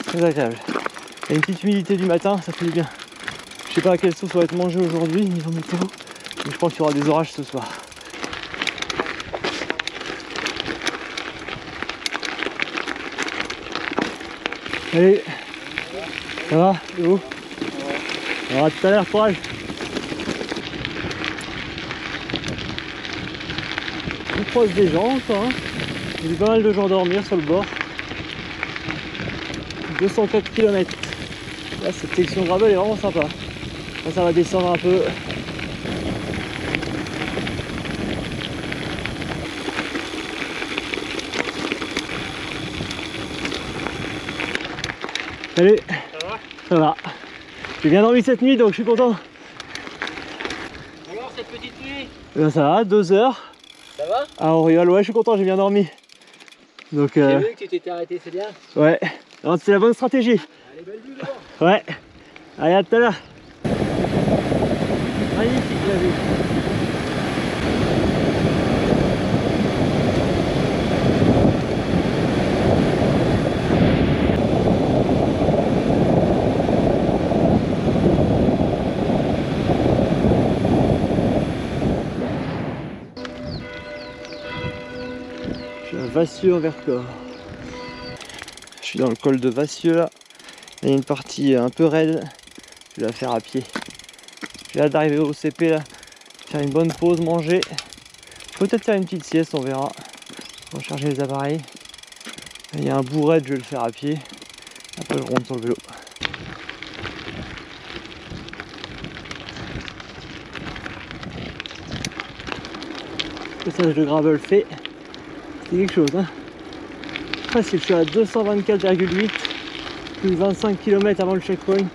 Très agréable. Il y a une petite humidité du matin, ça fait du bien. Je sais pas à quelle sauce va être mangée aujourd'hui, niveau météo. Mais je pense qu'il y aura des orages ce soir. Allez, ça va? C'est où? On va tout à l'heure, courage. On croise des gens encore, hein. Il y a eu pas mal de gens dormir sur le bord. 204 km. Là, cette section gravel est vraiment sympa. Là, ça va descendre un peu. Salut. Ça va? Ça va. J'ai bien dormi cette nuit, donc je suis content. Alors cette petite nuit? Ben, ça va, 2 heures. Ça va? À Auriol, ouais, je suis content, j'ai bien dormi. Donc, J'ai vu que tu t'étais arrêté, c'est bien. ouais, c'est la bonne stratégie. Allez, belle vue d'abord. Ouais. Allez, à tout à l'heure. Magnifique la vue. Je suis à Vassieux en Vercors. Je suis dans le col de Vassieux là. Il y a une partie un peu raide. Je vais la faire à pied. J'ai hâte d'arriver au CP là. Faire une bonne pause, manger. Peut-être faire une petite sieste, on verra. Recharger les appareils. Il y a un bout raide, je vais le faire à pied. Après je rentre sur le vélo. Passage de gravel fait. C'est quelque chose, hein. Facile, je suis à 224,8, plus 25 km avant le checkpoint.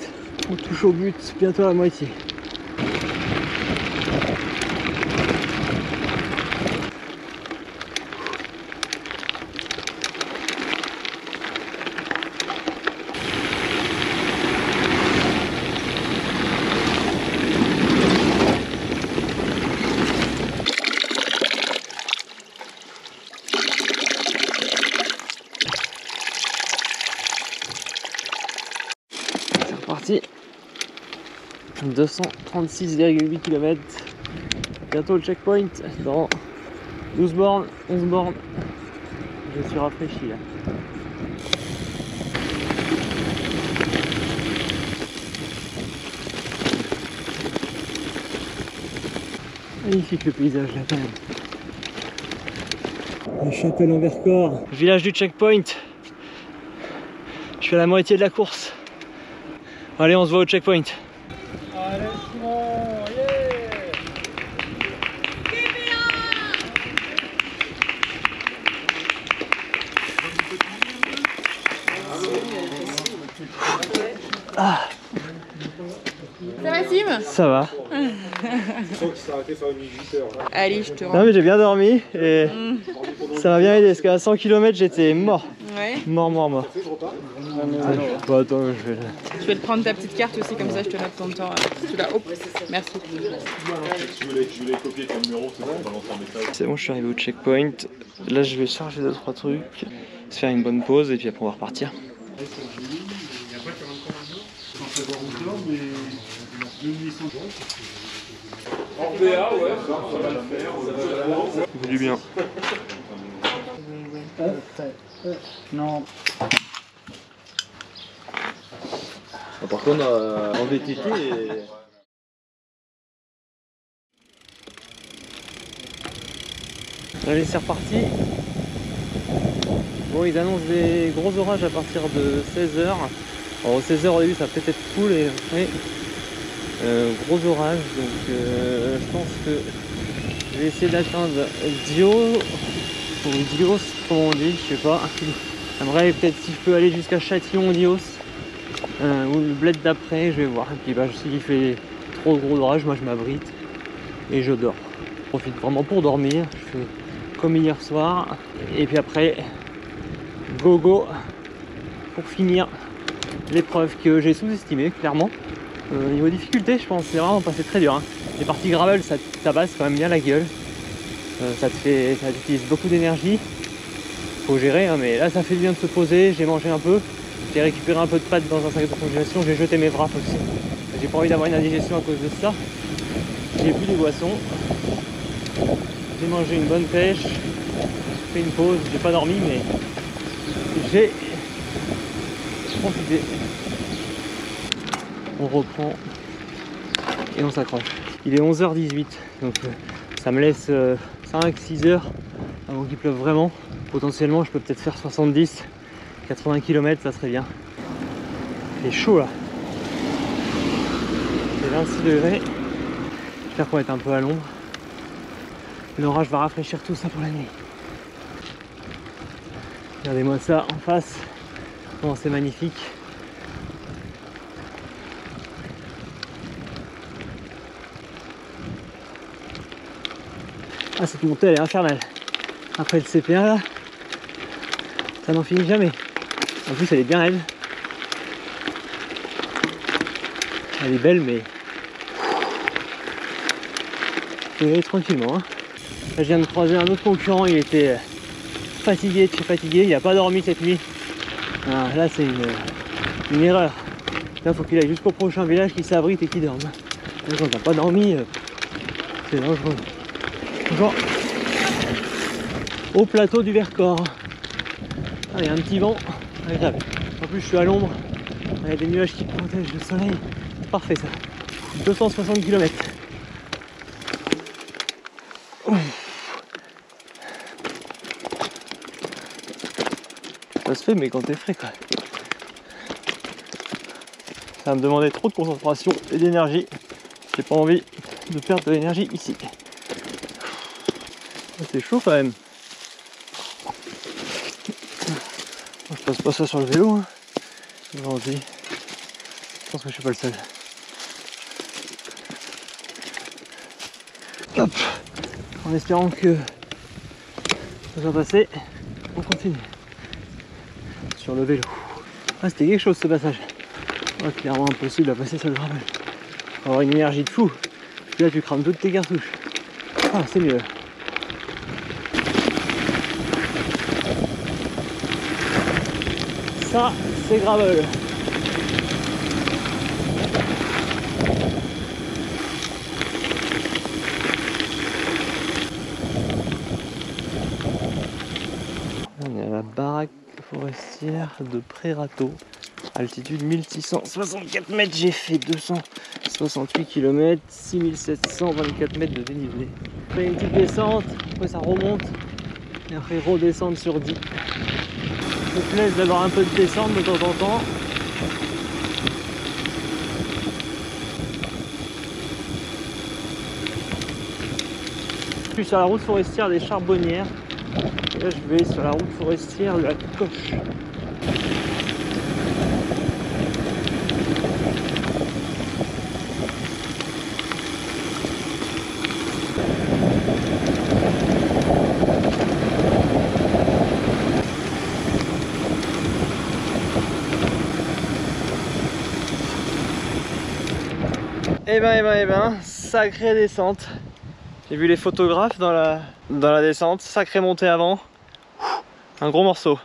On touche au but, bientôt à la moitié. Parti. 236,8 km. Bientôt le checkpoint dans 12 bornes, 11 bornes. Je suis rafraîchi là. Magnifique le paysage là quand même. La chapelle en Vercors. Village du checkpoint. suis à la moitié de la course. Allez, on se voit au checkpoint. Allez, Simon, yeah. Ah, Ça va, Sim? ça va. Allez, je te Non rends. mais j'ai bien dormi et ça m'a bien aidé parce qu'à 100 km j'étais mort. Ouais. Mort. Bon, attends, je vais... Je vais te prendre ta petite carte aussi, comme ça je te note ton temps. Tu l'as. Hop, merci. C'est bon, je suis arrivé au checkpoint. Là, je vais charger 2-3 trucs, se faire une bonne pause et puis après on va repartir. Ça fait du bien. Non. Par contre, en VTT, Allez, c'est reparti. Bon, ils annoncent des gros orages à partir de 16h. Alors 16h au début ça va peut-être être cool et après gros orage, donc je pense que je vais essayer d'atteindre Dio ou Dios comme on dit, je sais pas. J'aimerais peut-être si je peux aller jusqu'à Châtillon Dios ou le bled d'après, je vais voir. Et puis bah, s'il fait trop gros orage, moi je m'abrite et je dors. Je profite vraiment pour dormir, je fais comme hier soir et puis après go pour finir l'épreuve que j'ai sous-estimée clairement. Niveau difficulté, je pense que c'est vraiment passé très dur. Hein. Les parties gravel, ça te tabasse quand même bien la gueule. Ça utilise beaucoup d'énergie. Faut gérer, hein, mais là ça fait du bien de se poser. J'ai mangé un peu. J'ai récupéré un peu de pâtes dans un sac de congélation. J'ai jeté mes wraps aussi. J'ai pas envie d'avoir une indigestion à cause de ça. J'ai bu des boissons. J'ai mangé une bonne pêche. J'ai fait une pause. J'ai pas dormi, mais j'ai profité. On reprend et on s'accroche. Il est 11h18, donc ça me laisse 5-6 heures avant qu'il pleuve vraiment. Potentiellement je peux peut-être faire 70-80 km, ça serait bien. Il est chaud là. Il est 26 degrés. J'espère qu'on va être un peu à l'ombre. L'orage va rafraîchir tout ça pour la nuit. Regardez-moi ça en face. Comment c'est magnifique. Ah, cette montée elle est infernale. Après le CP1 là, ça n'en finit jamais. En plus elle est bien raide. Elle est belle mais je vais y aller tranquillement. Hein. Là, je viens de croiser un autre concurrent, il était fatigué de chez fatigué, il n'a pas dormi cette nuit. Ah, là c'est une erreur. Là faut qu'il aille jusqu'au prochain village, qu'il s'abrite et qu'il dorme. Là, quand t'as pas dormi, c'est dangereux. Toujours au plateau du Vercors. Ah, il y a un petit vent agréable. En plus je suis à l'ombre, il y a des nuages qui protègent le soleil. C'est parfait ça. 260 km. Ça se fait mais quand t'es frais quoi. Ça va me demander trop de concentration et d'énergie. J'ai pas envie de perdre de l'énergie ici. C'est chaud quand même. Moi, je passe pas ça sur le vélo. Hein. Je pense que je suis pas le seul. Hop. En espérant que ça soit passé, on continue. Sur le vélo. Ah, c'était quelque chose ce passage. Ouais, clairement impossible à passer sur le gravel. Faut avoir une énergie de fou. Puis là tu crames toutes tes cartouches. Ah, c'est mieux. Ça, c'est gravel. On est à la baraque forestière de Prerato. Altitude 1664 mètres, j'ai fait 268 km, 6724 mètres de dénivelé. Après une petite descente, après ça remonte, et après redescendre sur 10. me plaise d'avoir un peu de descente de temps en temps. Je suis sur la route forestière des Charbonnières. Et là je vais sur la route forestière de la Coche. Eh ben, sacrée descente. J'ai vu les photographes dans la descente, sacrée montée avant. Un gros morceau.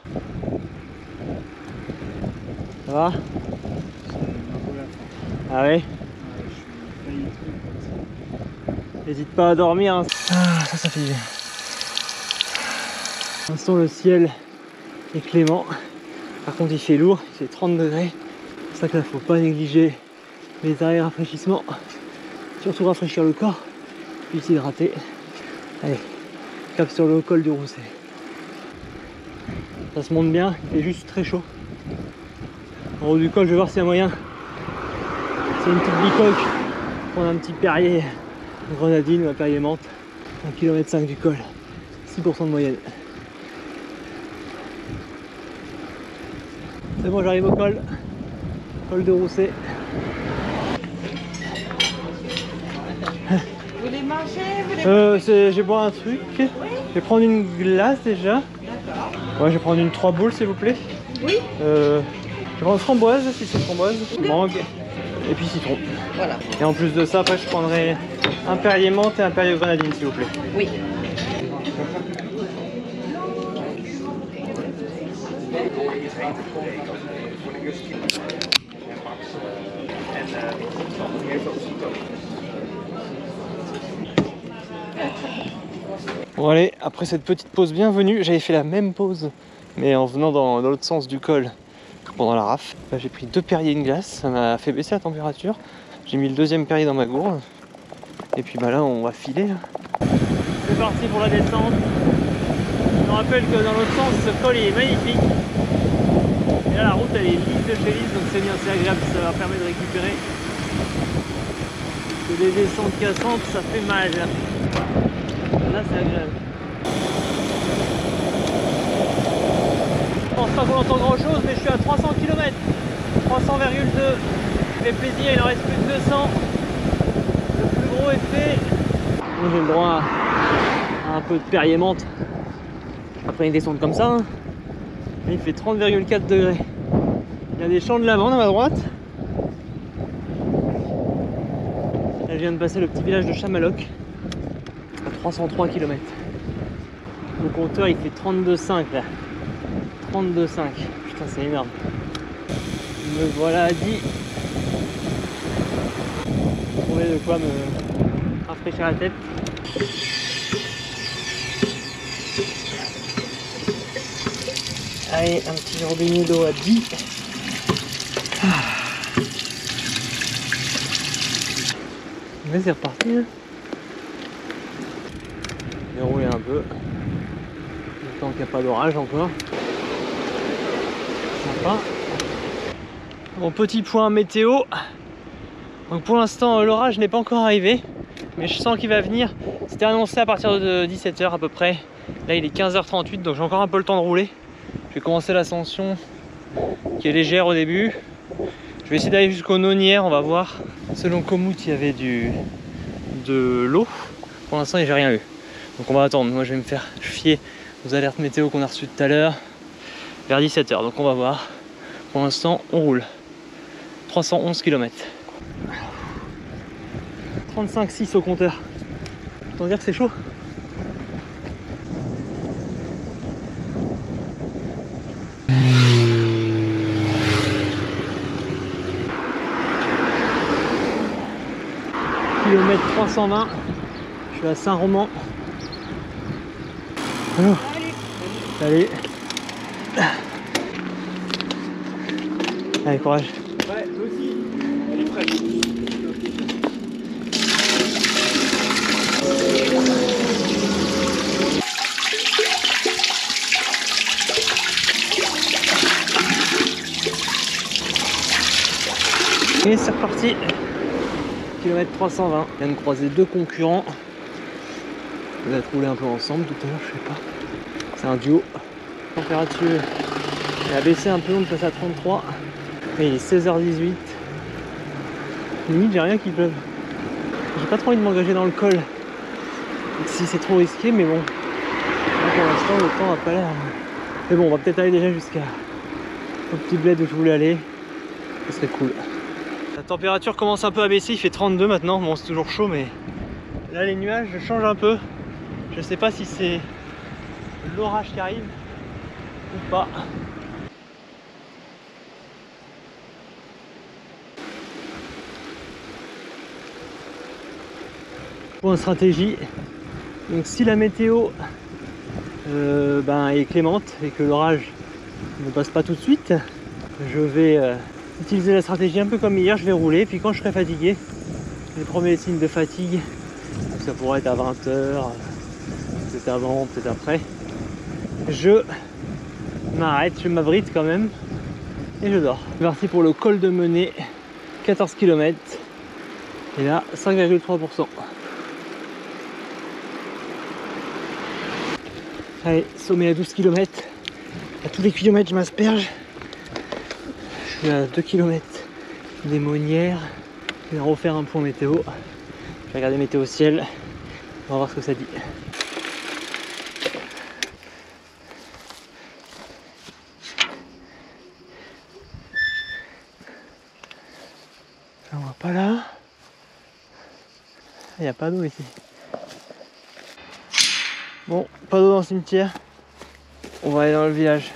Ça va? Ah ouais? N'hésite pas à dormir. Hein. Ah, ça fait bien. Pour l'instant, le ciel est clément. Par contre, il fait lourd, il fait 30 degrés. C'est pour ça que là, faut pas négliger les arrêts rafraîchissement. Surtout rafraîchir le corps, puis s'hydrater. Allez, cap sur le col du Rousset. Ça se monte bien, il fait juste très chaud. En haut du col, je vais voir s'il y a moyen. C'est une petite bicoque. Prendre un petit Perrier, une grenadine ou un Perrier menthe. 1,5 km du col. 6% de moyenne. C'est bon, j'arrive au col. Col de Rousset. Vous voulez manger? Je vais boire un truc. Oui. Je vais prendre une glace déjà. D'accord. Ouais, je vais prendre une 3 boules s'il vous plaît. Oui. Je vais prendre framboise si c'est framboise, mangue et puis citron. Voilà. Et en plus de ça, après je prendrai un Perrier menthe et un Perrier grenadine s'il vous plaît. Oui. Bon allez, après cette petite pause bienvenue, j'avais fait la même pause, mais en venant dans l'autre sens du col que pendant la raf. Là, j'ai pris 2 Perrier et une glace, ça m'a fait baisser la température. J'ai mis le 2e Perrier dans ma gourde. Et puis bah là, on va filer. C'est parti pour la descente. Je me rappelle que dans l'autre sens, ce col il est magnifique. Et là, la route elle est lisse de chez lisse, donc c'est bien, c'est agréable, ça va permettre de récupérer. Parce que les descentes cassantes, ça fait mal. Là c'est agréable. Je pense pas qu'on entend grand chose, mais je suis à 300 km. 300,2. Ça fait plaisir, il en reste plus de 200. Le plus gros est fait. Moi j'ai le droit à un peu de Perrier menthe. Après une descente comme ça, hein. Il fait 30,4 degrés. Il y a des champs de lavande à ma droite. Là je viens de passer le petit village de Chamaloc. 303 km. Le compteur il fait 32,5 là. 32,5. Putain c'est énorme. Me voilà dit. Trouver de quoi me rafraîchir la tête. Allez, un petit robinet d'eau à 10. Mais c'est reparti. Hein. Dérouler un peu. Tant qu'il n'y a pas d'orage encore. Sympa. Bon, petit point météo. Donc pour l'instant l'orage n'est pas encore arrivé. Mais je sens qu'il va venir. C'était annoncé à partir de 17 h à peu près. Là il est 15h38 donc j'ai encore un peu le temps de rouler. Je vais commencer l'ascension qui est légère au début. Je vais essayer d'aller jusqu'aux Nonières, on va voir. Selon Komoot il y avait de l'eau. Pour l'instant j'ai rien eu. Donc on va attendre, moi je vais me faire fier aux alertes météo qu'on a reçues tout à l'heure vers 17 h. Donc on va voir. Pour l'instant on roule. 311 km. 35,6 au compteur. Autant dire que c'est chaud. Kilomètre 320. Je suis à Saint-Roman. Alors, salut. Allez, courage. Ouais, toi aussi. Elle est fraîche. Et c'est reparti. Kilomètre 320. Je viens de croiser deux concurrents. On va rouler un peu ensemble tout à l'heure, je sais pas. C'est un duo. La température elle a baissé un peu, on passe à 33. Et il est 16h18. Limite j'ai rien qui pleuve. J'ai pas trop envie de m'engager dans le col. Si c'est trop risqué, mais bon. Là, pour l'instant le temps a pas l'air. Mais bon, on va peut-être aller déjà jusqu'à au petit bled où je voulais aller. Ce serait cool. La température commence un peu à baisser, il fait 32 maintenant. Bon, c'est toujours chaud, mais là les nuages changent un peu. Je sais pas si c'est l'orage qui arrive ou pas. Point stratégie. Donc si la météo est clémente et que l'orage ne passe pas tout de suite, je vais utiliser la stratégie un peu comme hier, je vais rouler, puis quand je serai fatigué, les premiers signes de fatigue, ça pourrait être à 20 h, peut-être avant, peut-être après, je m'arrête, je m'abrite quand même et je dors. C'est parti pour le col de Menez, 14 km et là 5,3%. Allez, sommet à 12 km. À tous les kilomètres, je m'asperge. Je suis à 2 km des Monnières. Je vais refaire un point météo. Je vais regarder météo ciel. On va voir ce que ça dit. On va pas là. Il n'y a pas d'eau ici. Bon, pas d'eau dans le cimetière. On va aller dans le village.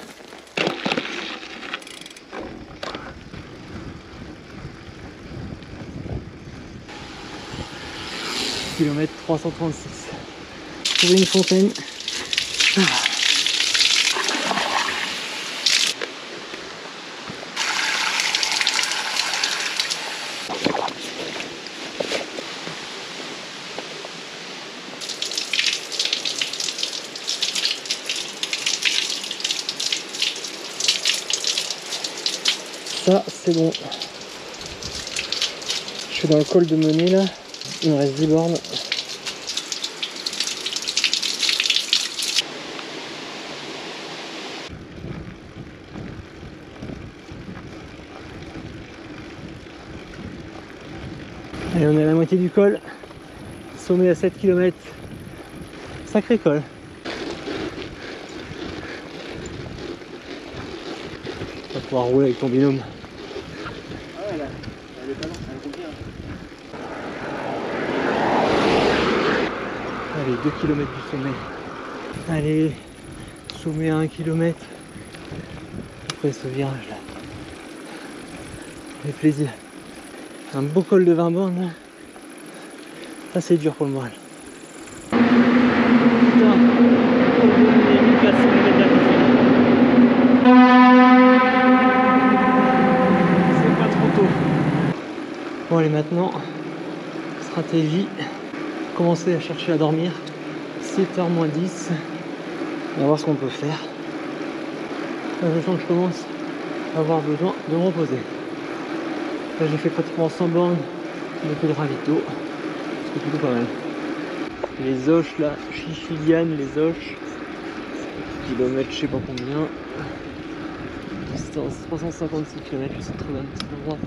Kilomètre 336. Trouver une fontaine. Ça c'est bon. Je suis dans le col de Menez là. Il me reste 10 bornes. Allez, on est à la moitié du col. Sommet à 7 km. Sacré col. On va pouvoir rouler avec ton binôme. Allez, 2 km du sommet. Allez, sommet à 1 km. Après ce virage là. Avec plaisir. Un beau col de 20 bornes là. Ça c'est dur pour le moral. Putain, c'est pas trop tôt. Bon allez maintenant, stratégie. Commencer à chercher à dormir. 7h moins 10. On va voir ce qu'on peut faire. Là, je sens que je commence à avoir besoin de me reposer. Là j'ai fait pratiquement 100 bornes depuis le ravito. C'est plutôt pas mal. Les Oches là, Chichiliane, les Oches. Kilomètres, je sais pas combien. Distance 356 km, je sais trouver un petit endroit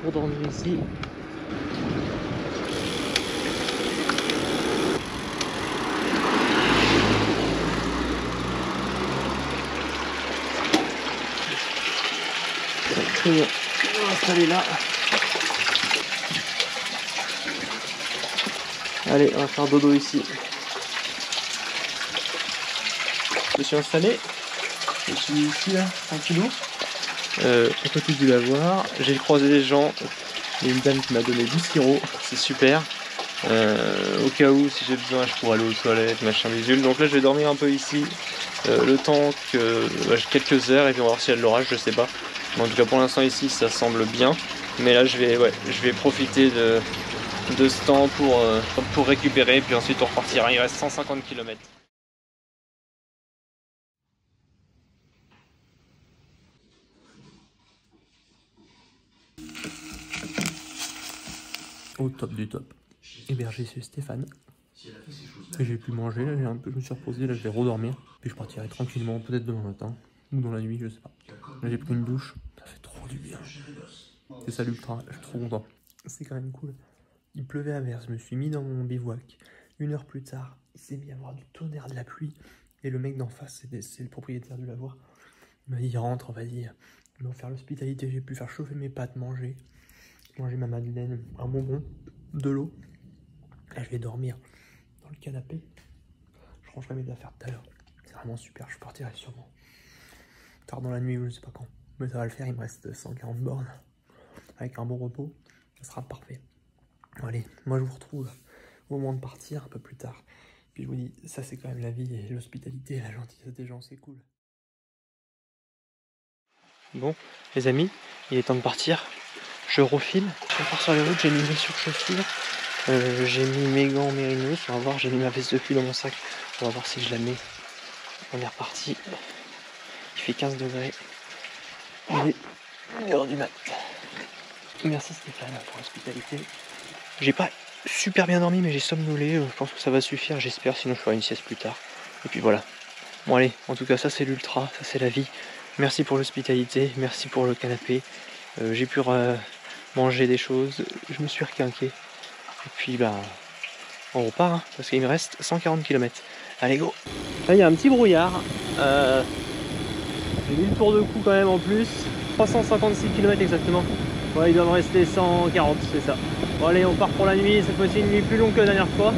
pour dormir ici. Très bien, on va installer là. Allez, on va faire dodo ici. Je me suis installé. Je suis ici là, tranquillou. À côté du lavoir, j'ai croisé des gens. Il y a une dame qui m'a donné 10 sirops, c'est super. Au cas où, si j'ai besoin, je pourrais aller aux toilettes, machin bidule. Donc là, je vais dormir un peu ici. Le temps que quelques heures, et puis on va voir s'il y a de l'orage, je sais pas. Mais en tout cas, pour l'instant, ici, ça semble bien. Mais là, je vais profiter de ce temps pour récupérer, puis ensuite on repartira. Il reste 150 km. au top du top. Hébergé chez Stéphane. Et j'ai pu manger, là, je me suis reposé, là je vais redormir. Puis je partirai tranquillement, peut-être demain matin, ou dans la nuit, je sais pas. Là j'ai pris une douche, ça fait trop du bien. C'est ça l'ultra, je suis trop content. C'est quand même cool. Il pleuvait à verse, je me suis mis dans mon bivouac. 1 heure plus tard, il s'est mis à avoir du tonnerre, de la pluie. Et le mec d'en face, c'est le propriétaire du lavoir. Il m'a dit rentre, vas-y. Il m'a offert l'hospitalité, j'ai pu faire chauffer mes pâtes, manger ma madeleine, un bonbon, de l'eau. Là je vais dormir dans le canapé. Je rangerai mes affaires tout à l'heure. C'est vraiment super, je partirai sûrement tard dans la nuit ou je sais pas quand. Mais ça va le faire, il me reste 140 bornes. Avec un bon repos, ça sera parfait. Bon, allez, moi je vous retrouve au moment de partir un peu plus tard. Puis je vous dis, ça c'est quand même la vie et l'hospitalité et la gentillesse des gens, c'est cool. Bon, les amis, il est temps de partir. Je refile, on part sur les routes, j'ai mis mes surchaussures. J'ai mis mes gants mérinos, on va voir, j'ai mis ma veste de pluie dans mon sac. On va voir si je la mets. On est reparti. Il fait 15 degrés. Il est 1h du mat. Merci Stéphane pour l'hospitalité. J'ai pas super bien dormi mais j'ai somnolé. Je pense que ça va suffire, j'espère, sinon je ferai une sieste plus tard. Et puis voilà. Bon allez, en tout cas ça c'est l'ultra, ça c'est la vie. Merci pour l'hospitalité, merci pour le canapé. J'ai pu manger des choses, je me suis requinqué. Et puis bah on repart hein, parce qu'il me reste 140 km. Allez go. Là il y a un petit brouillard. J'ai mis le tour de cou quand même en plus. 356 km exactement. Ouais, il doit me rester 140, c'est ça. Bon allez, on part pour la nuit, cette fois-ci une nuit plus longue que la dernière fois.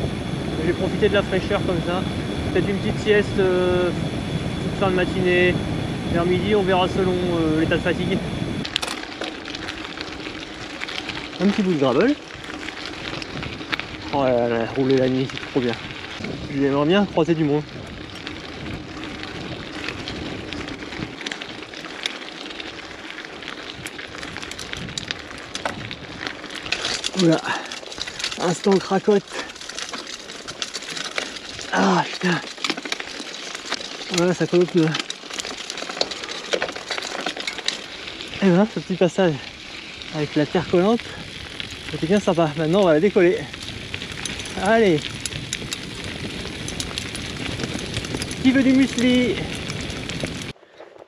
J'ai profité de la fraîcheur comme ça. Peut-être une petite sieste toute fin de matinée. Vers midi, on verra selon l'état de fatigue. Un petit bout de gravel. Oh là là, rouler la nuit, c'est trop bien. J'aimerais bien croiser du monde. Voilà, instant cracotte. Ah putain. Voilà, ça colle au pneu. Et voilà, ce petit passage avec la terre collante, c'était bien sympa. Maintenant, on va la décoller. Allez. Qui veut du muesli?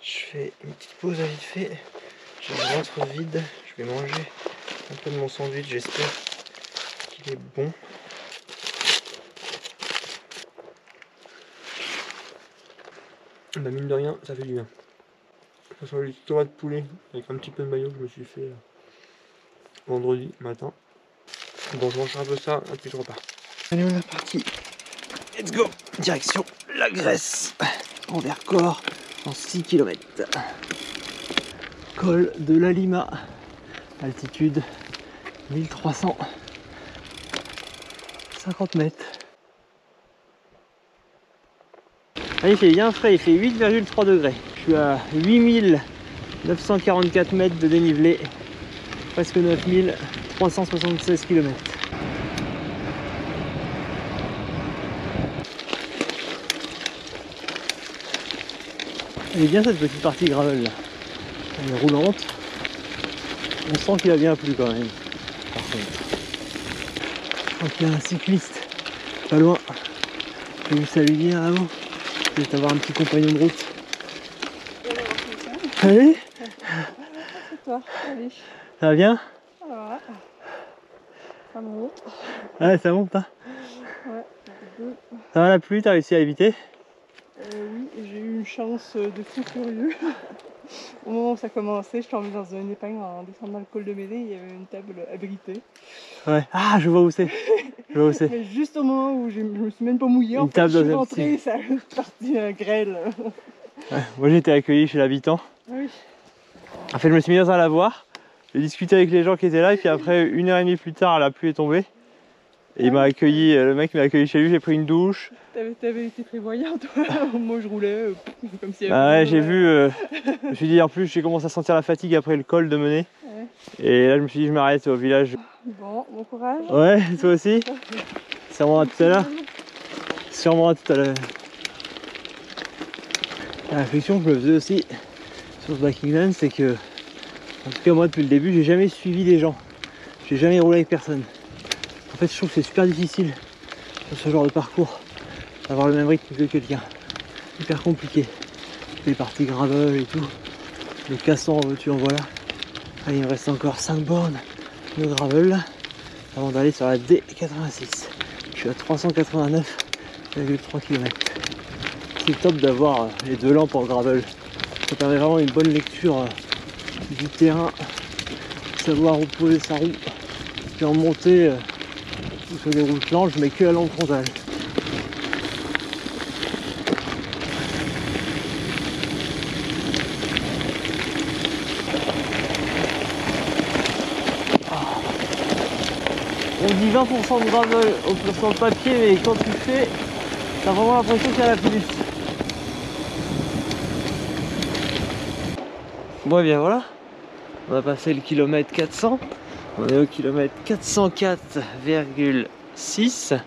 Je fais une petite pause à vite fait. J'ai le ventre vide. Je vais manger un peu de mon sandwich, j'espère qu'il est bon. Bah mine de rien, ça fait du bien. Ça sent les tomates de poulet avec un petit peu de maillot que je me suis fait vendredi matin. Bon, je mangerai un peu ça et puis je repars. Allez, on est parti. Let's go. Direction la Grèce. En Vercors, en 6 km. Col de la Lima. Altitude 1350 mètres. Allez, il fait bien frais, il fait 8,3 degrés. Je suis à 8944 mètres de dénivelé, presque 9376 km. Elle est bien cette petite partie gravel là. Elle est roulante. On sent qu'il a bien plu quand même. Par contre. Donc il y a un cycliste pas loin. Je vais vous saluer là-haut. Je vais avoir un petit compagnon de route. Allez. C'est toi, allez. Ça va bien? Ça va. Ça monte. Ouais, ça monte hein. Ouais. Ça va la pluie, t'as réussi à éviter? Oui, j'ai eu une chance de fou furieux. Au moment où ça commençait, je tombais dans un épingle en descendant le col de Mêlée, il y avait une table abritée. Ouais, ah je vois où c'est. Je vois où c'est. Mais juste au moment où je me suis même pas mouillée, en fait, je suis rentrée, ça a parti grêle. Ouais, moi j'ai été accueilli chez l'habitant. Oui. En fait je me suis mis dans un lavoir, j'ai discuté avec les gens qui étaient là et puis après 1h30 plus tard la pluie est tombée. Et il m'a accueilli, le mec m'a accueilli chez lui, j'ai pris une douche. T'avais été prévoyant toi. Moi je roulais comme si... Bah ouais, j'ai vu, je me suis dit en plus j'ai commencé à sentir la fatigue après le col de Menée. Ouais. Et là je me suis dit je m'arrête au village. Bon courage. Ouais, toi aussi. Sûrement à tout à l'heure. Sûrement à tout à l'heure. La réflexion que je me faisais aussi sur ce Backingland, c'est que, en tout cas moi depuis le début, j'ai jamais suivi les gens. J'ai jamais roulé avec personne. En fait, je trouve que c'est super difficile sur ce genre de parcours d'avoir le même rythme que quelqu'un. Hyper compliqué. Les parties gravel et tout. Les cassants en veux-tu en voilà. Allez, il me reste encore 5 bornes de gravel là, avant d'aller sur la D86. Je suis à 389,3 km. C'est top d'avoir les 2 lampes en gravel. Ça permet vraiment une bonne lecture du terrain, savoir où poser sa roue. Puis en montée, sur des routes lentes, je mets que la lampe frontale. On dit 20% de gravel sur le papier, mais quand tu fais, t'as vraiment l'impression qu'il y a la plus. Bon, et bien voilà, on a passé le kilomètre 400, on est au kilomètre 404,6.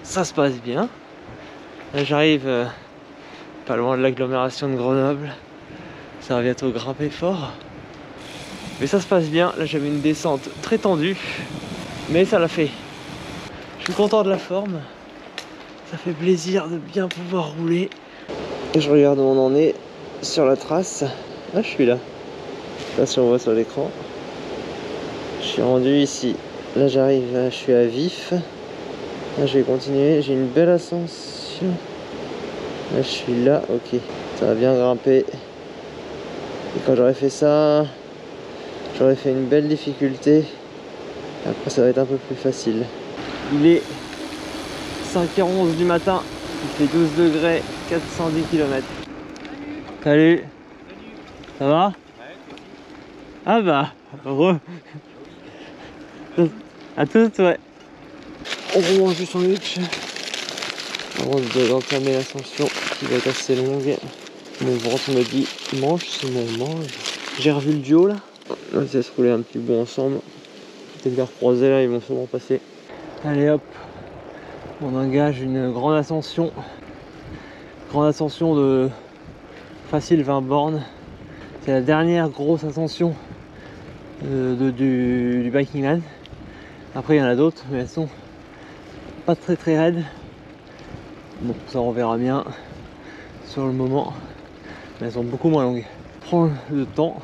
Ça se passe bien. Là, j'arrive pas loin de l'agglomération de Grenoble. Ça va bientôt grimper fort. Mais ça se passe bien. Là, j'avais une descente très tendue. Mais ça l'a fait. Je suis content de la forme. Ça fait plaisir de bien pouvoir rouler. Et je regarde où on en est sur la trace. Ah, je suis là. Là, si on voit sur l'écran. Je suis rendu ici. Là, j'arrive. Je suis à Vif. Là, je vais continuer. J'ai une belle ascension. Là, je suis là. Ok. Ça va bien grimper. Et quand j'aurais fait ça, j'aurais fait une belle difficulté. Après ça va être un peu plus facile. Il est 5h11 du matin, il fait 12 degrés, 410 km. Salut. Ça va? Ah bah, heureux. À toutes, ouais. On remonte du sandwich avant d'entamer l'ascension qui va être assez longue. Mon ventre me dit mange, sinon mange. J'ai revu le duo là. On va essayer de se rouler un petit bout ensemble. Peut-être les recroiser là, ils vont sûrement passer. Allez hop, on engage une grande ascension. Grande ascension de facile 20 bornes. C'est la dernière grosse ascension du Biking Land. Après il y en a d'autres, mais elles sont pas très raides. Bon, ça on verra bien sur le moment. Mais elles sont beaucoup moins longues. On prend le temps,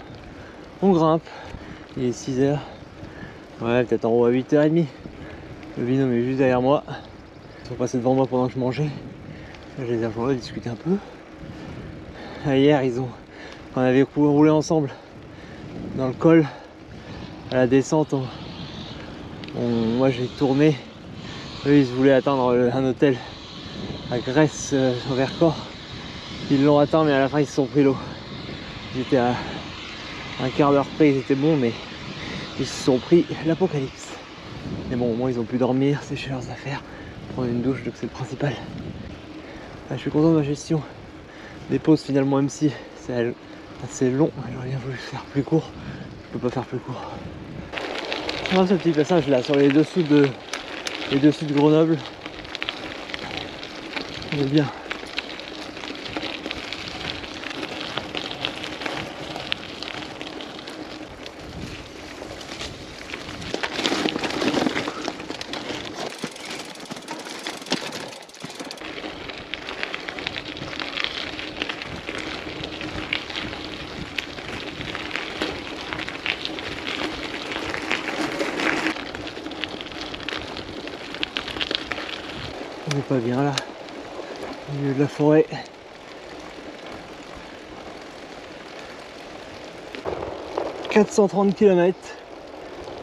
on grimpe. Il est 6h. Ouais, peut-être en haut à 8h30. Le binôme est juste derrière moi. Ils sont passés devant moi pendant que je mangeais. Là, je les ai rejoints, discuter un peu. Hier, on avait roulé ensemble dans le col. À la descente, moi j'ai tourné. Eux, ils voulaient atteindre un hôtel à Grèce, au Vercors. Ils l'ont atteint, mais à la fin, ils se sont pris l'eau. J'étais à un quart d'heure près, ils étaient bons, mais ils se sont pris l'apocalypse. Mais bon, au moins ils ont pu dormir, sécher leurs affaires, prendre une douche, donc c'est le principal. Je suis content de ma gestion des pauses finalement, même si c'est assez long. J'aurais bien voulu faire plus court, je peux pas faire plus court. Ah, ce petit passage là sur les dessous de Grenoble, on est bien. On n'est pas bien là, au milieu de la forêt. « 430 km,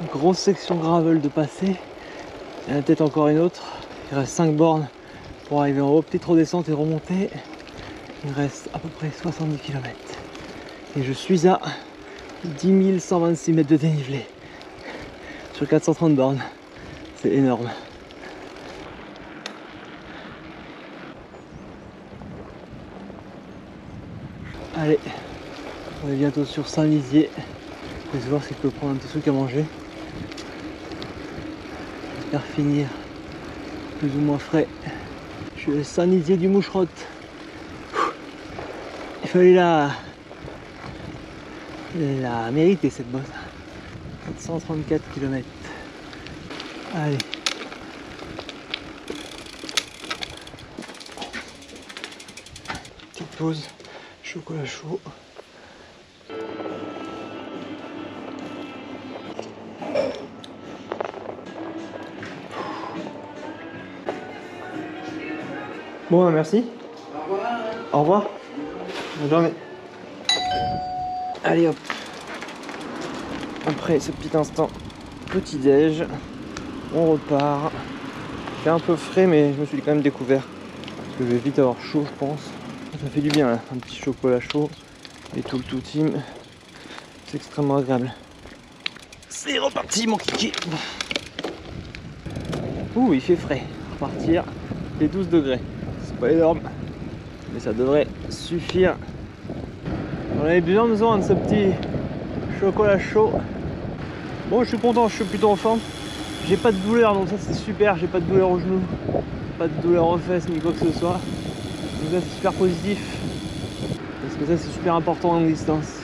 une grosse section gravel de passer. Il y en a peut-être encore une autre. Il reste 5 bornes pour arriver en haut, petite redescente et remonter. Il reste à peu près 70 km. Et je suis à 10 126 mètres de dénivelé sur 430 bornes. C'est énorme. Allez, on est bientôt sur Saint-Lizier. Je vais voir si je peux prendre un petit truc à manger. J'espère finir plus ou moins frais. Je suis à Saint-Lizier du Moucherotte. Il fallait la mériter cette bosse. 434 km. Allez. Petite pause, chocolat chaud. Bon, merci. Au revoir. Au revoir. Bonne journée. Allez hop. Après ce petit instant petit déj, on repart. Il fait un peu frais, mais je me suis quand même découvert. Parce que je vais vite avoir chaud, je pense. Ça fait du bien là, un petit chocolat chaud et tout le tout team. C'est extrêmement agréable. C'est reparti mon kiki. Ouh, il fait frais. Repartir, il fait 12 degrés. C'est pas énorme, mais ça devrait suffire. On avait bien besoin de ce petit chocolat chaud. Bon, je suis content, je suis plutôt en forme. J'ai pas de douleur, donc ça c'est super. J'ai pas de douleur au genou, pas de douleur aux fesses ni quoi que ce soit. Donc ça c'est super positif. Parce que ça c'est super important en distance.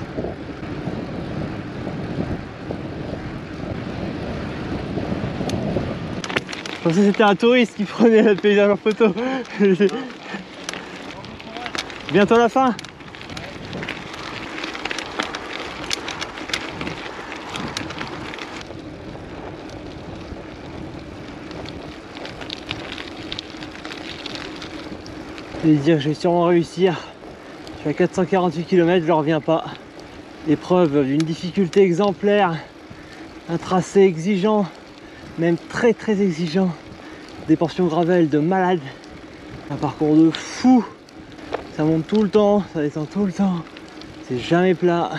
Je pensais que c'était un touriste qui prenait le paysage en photo. Bientôt la fin. Je vais dire que je vais sûrement réussir. Je suis à 448 km, je ne reviens pas. L'épreuve d'une difficulté exemplaire, un tracé exigeant, même très très exigeant, des portions gravel de malade, un parcours de fou, ça monte tout le temps, ça descend tout le temps, c'est jamais plat.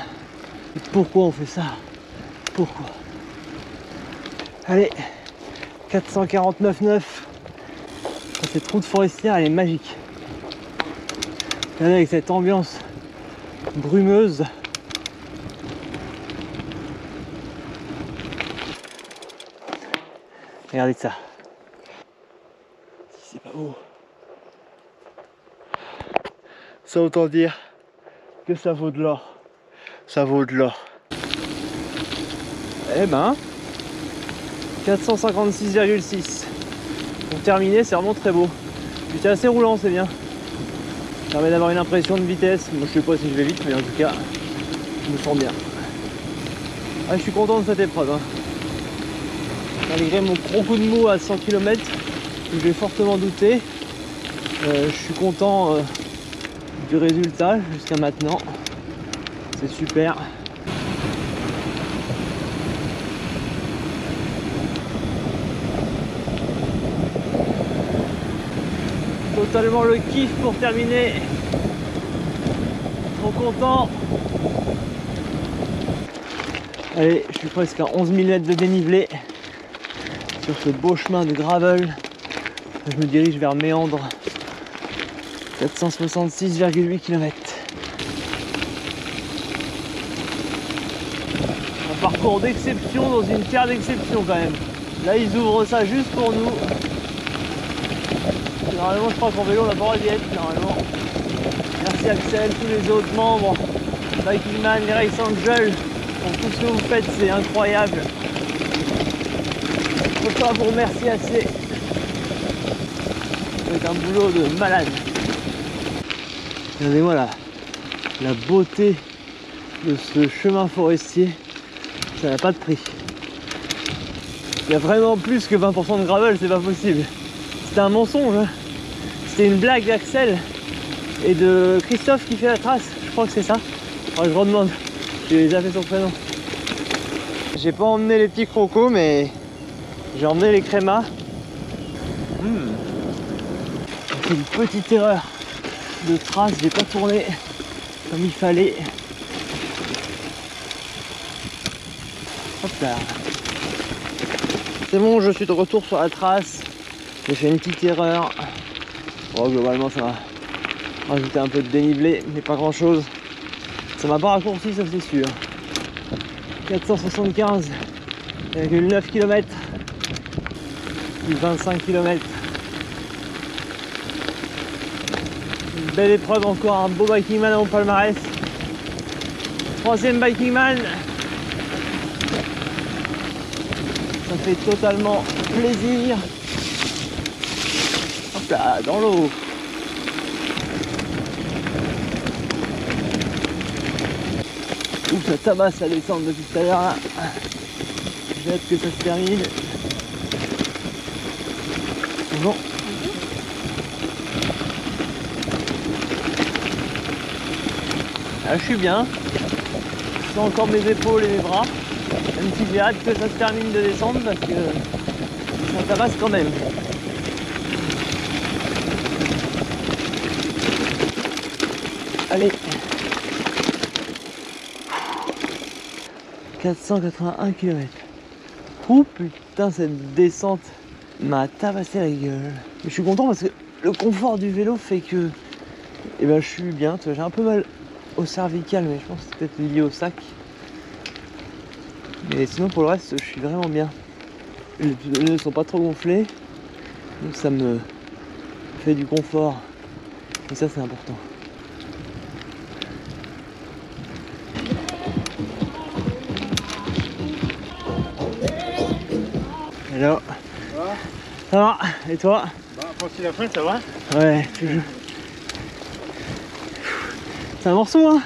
Et pourquoi on fait ça? Pourquoi? Allez, 449,9. Cette route forestière, elle est magique. Regardez avec cette ambiance brumeuse. Regardez ça. Si c'est pas beau. Ça autant dire que ça vaut de l'or. Ça vaut de l'or. Eh ben, 456,6. Pour terminer, c'est vraiment très beau. Puis c'est assez roulant, c'est bien. Ça permet d'avoir une impression de vitesse. Moi, je sais pas si je vais vite, mais en tout cas, je me sens bien. Ah, je suis content de cette épreuve. Hein. Malgré mon gros coup de mou à 100 km, où j'ai fortement douté, je suis content du résultat jusqu'à maintenant. C'est super. Totalement le kiff pour terminer. Trop content. Allez, je suis presque à 11 000 mètres de dénivelé sur ce beau chemin de gravel. Je me dirige vers Méandre. 466,8 km. Un parcours d'exception dans une terre d'exception quand même. Là, ils ouvrent ça juste pour nous. Normalement, je crois qu'en vélo, on n'a pas le droit d'y être, normalement. Merci Axel, tous les autres membres, Biking Man, les Race Angels, pour tout ce que vous faites, c'est incroyable. Je ne peux pas vous remercier assez. C'est un boulot de malade. Regardez-moi la beauté de ce chemin forestier, ça n'a pas de prix. Il y a vraiment plus que 20% de gravel, c'est pas possible. C'était un mensonge, hein. C'était une blague d'Axel et de Christophe qui fait la trace, je crois que c'est ça. Alors, je redemande, j'ai déjà fait son prénom. J'ai pas emmené les petits crocos, mais j'ai emmené les crémas. J'ai fait une petite erreur de trace, j'ai pas tourné comme il fallait. Hop là. C'est bon, je suis de retour sur la trace. J'ai fait une petite erreur. Bon, globalement, ça va rajouter un peu de dénivelé, mais pas grand chose. Ça m'a pas raccourci, ça c'est sûr. 475,9 km. 25 km. Une belle épreuve, encore un beau Biking Man à mon palmarès. Troisième Biking Man. Ça Ça fait totalement plaisir. Hop là, dans l'eau. Ouh, ça tabasse la descente depuis tout à l'heure là. J'ai hâte que ça se termine. Bon. Là, je suis bien. Je sens encore mes épaules et mes bras. Même si j'ai hâte que ça se termine de descendre parce que ça tabasse quand même. Allez. 481 km. Oh putain, cette descente m'a tabassé la gueule. Je suis content parce que le confort du vélo fait que je suis bien. J'ai un peu mal au cervical, mais je pense que c'est peut-être lié au sac. Mais sinon pour le reste, je suis vraiment bien. Les pneus ne sont pas trop gonflés, donc ça me fait du confort. Et ça, c'est important. Hello. Ça va? Et toi? Franchis la fin, ça va? Ouais, toujours. C'est un morceau, hein?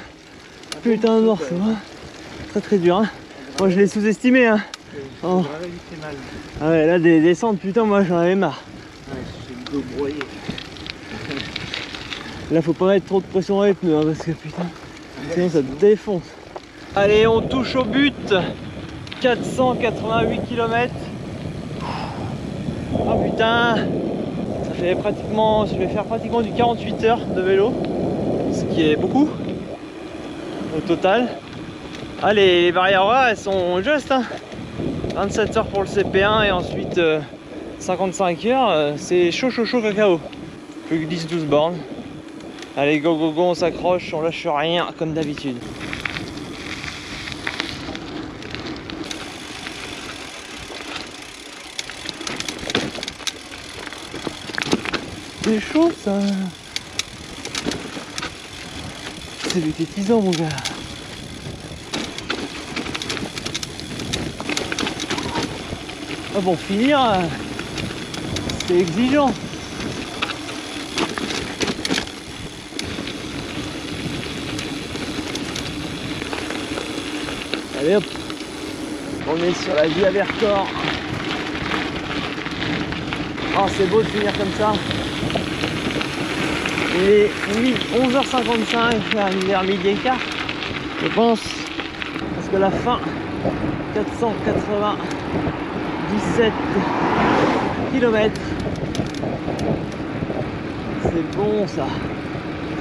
Putain de morceau, hein? Très très dur, hein? Moi je l'ai sous-estimé, hein? Oh. Ah ouais, là des descentes, putain, moi j'en avais marre. Là faut pas mettre trop de pression dans les pneus, hein, parce que putain, sinon ça te défonce. Allez, on touche au but. 488 km. Oh putain, ça fait pratiquement, je vais faire pratiquement du 48 heures de vélo, ce qui est beaucoup au total. Ah, les barrières horaires, elles sont justes, hein. 27 heures pour le CP1 et ensuite 55 heures, c'est chaud cacao. Plus que 10-12 bornes. Allez, go go go, on s'accroche, on lâche rien comme d'habitude. C'est chaud ça. C'est du tétisant mon gars. Ah bon, finir, c'est exigeant. Allez hop, on est sur la via Vercors. Oh, c'est beau de finir comme ça. Il est 11h55, vers midi et quart, je pense, parce que la fin, 497 km. C'est bon ça,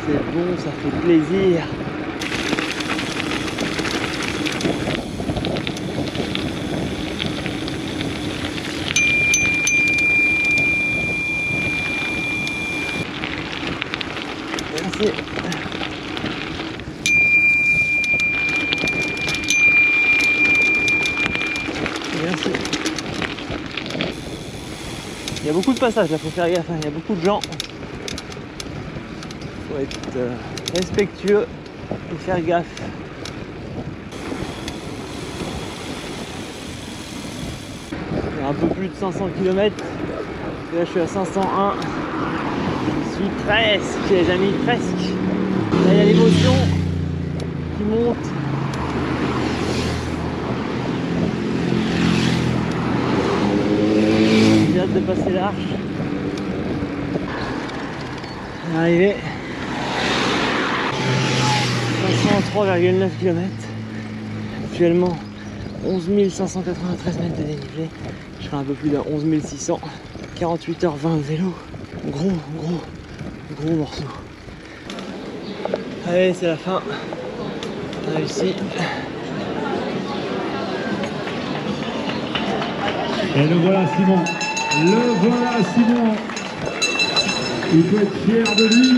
c'est bon, ça fait plaisir. Merci. Merci. Il y a beaucoup de passages là, faut faire gaffe, hein. Il y a beaucoup de gens. Faut être respectueux et faire gaffe. Il y a un peu plus de 500 km. Là je suis à 501. Je suis presque, les amis, presque. Là il y a l'émotion qui monte. J'ai hâte de passer l'arche. Arrivé. 503,9 km. Actuellement 11 593 mètres de dénivelé. Je ferai un peu plus de 11 600. 48h20 de vélo. Gros morceau. Allez, c'est la fin. On a réussi. Et le voilà Simon. Le voilà Simon. Il peut être fier de lui.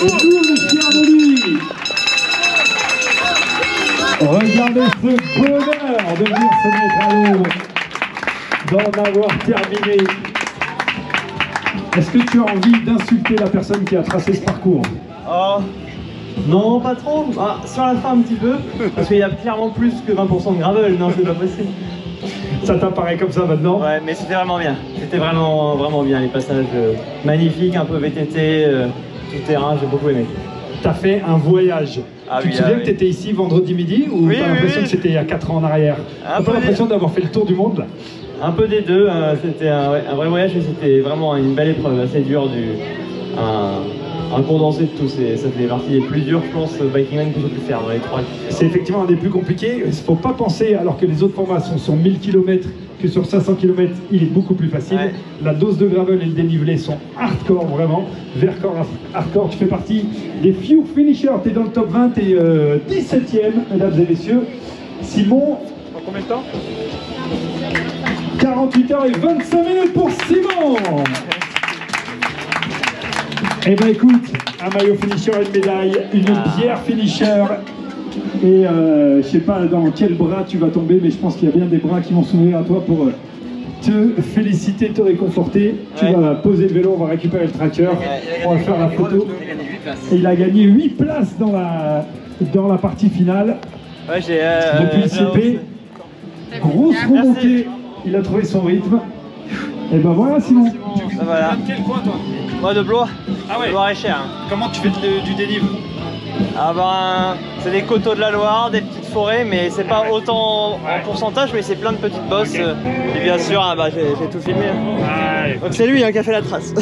Et nous, on est fiers de lui. Regardez ce bonheur de venir se mettre à l'eau, d'en avoir terminé. Est-ce que tu as envie d'insulter la personne qui a tracé ce parcours? Oh, Non, pas trop. Ah, sur la fin un petit peu, parce qu'il y a clairement plus que 20% de gravel. Non, c'est pas possible. Ça t'apparaît comme ça maintenant? Ouais, mais c'était vraiment bien. C'était vraiment, vraiment bien. Les passages magnifiques, un peu VTT, tout terrain, j'ai beaucoup aimé. T'as fait un voyage. Tu te souviens que t'étais ici vendredi midi ou t'as l'impression que c'était il y a 4 ans en arrière? T'as pas l'impression d'avoir fait le tour du monde là? Un peu des deux. C'était un vrai voyage et c'était vraiment une belle épreuve, assez dure. Un condensé de tout, ça fait partie des plus durs, je pense, Bikingman que j'ai pu faire dans les 3. C'est effectivement un des plus compliqués. Il ne faut pas penser, alors que les autres formats sont sur 1000 km, que sur 500 km, il est beaucoup plus facile. Ouais. La dose de gravel et le dénivelé sont hardcore, vraiment. Vercors hardcore, tu fais partie des few finishers. Tu es dans le top 20, tu es 17e, mesdames et messieurs. Simon, en combien de temps? 48 heures et 25 minutes pour Simon. Eh ben écoute, un maillot finisher et une médaille, une bière finisher. Et je sais pas dans quel bras tu vas tomber, mais je pense qu'il y a bien des bras qui vont s'ouvrir à toi pour te féliciter, te réconforter. Tu vas poser le vélo, on va récupérer le tracker, on va faire la photo. Et il a gagné 8 places dans la partie finale. Ouais, depuis le CP. Grosse remontée, il a trouvé son rythme. Et ben voilà Simon. Voilà. Quel coin toi? Moi de Blois. Ah ouais. Loire-et-Cher. Comment tu fais du dénivelé? Ah ben, c'est des coteaux de la Loire, des petites forêts, mais c'est pas autant en pourcentage, mais c'est plein de petites bosses. Et bien sûr, j'ai tout filmé. Donc c'est lui qui a fait la trace.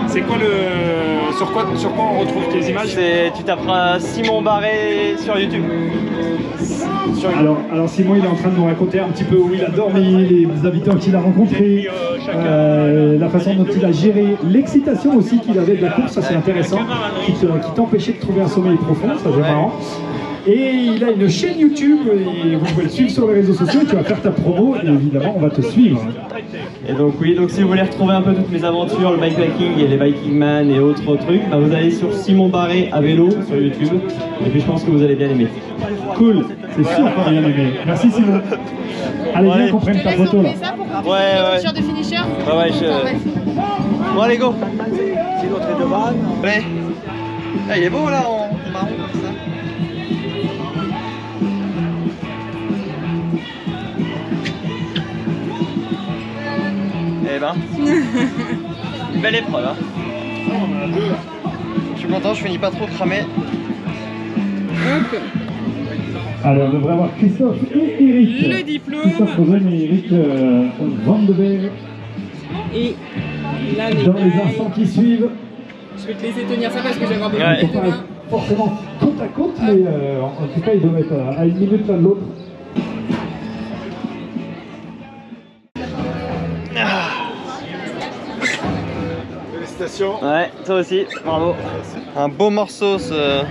C'est quoi sur quoi on retrouve tes images? Tu taperas Simon Barré sur YouTube. Alors Simon il est en train de nous raconter un petit peu où il a dormi, les habitants qu'il a rencontrés, la façon dont il a géré l'excitation aussi qu'il avait de la course, ça c'est intéressant, qui t'empêchait de trouver un sommeil profond, ça c'est marrant. Et il a une chaîne YouTube, et vous pouvez le suivre sur les réseaux sociaux, tu vas faire ta promo et évidemment on va te suivre. Et donc oui, donc si vous voulez retrouver un peu toutes mes aventures, le bikepacking et les Bikingman et autres trucs, vous allez sur Simon Barré à vélo sur YouTube, et puis je pense que vous allez bien aimer. Cool, c'est sûr qu'on va bien aimer. Merci Simon. Allez, viens qu'on prenne ta photo là. Ouais. De finisher. Bon allez go. Si l'autre est devant. Allez. Ah, il est beau là en marron comme ça. Eh ben, une belle épreuve hein. Je suis content, je finis pas trop cramé. Alors on devrait avoir Christophe et Eric. Le diplôme. Christophe Rosen et Eric Van de Berg. Et la médaille. Dans les instants qui suivent. Je vais te laisser tenir ça parce que j'ai encore besoin Ils ne sont pas forcément côte à côte, mais en tout cas ils doivent être à une minute l'un de l'autre. Félicitations. Ouais, toi aussi, bravo. Un beau morceau ce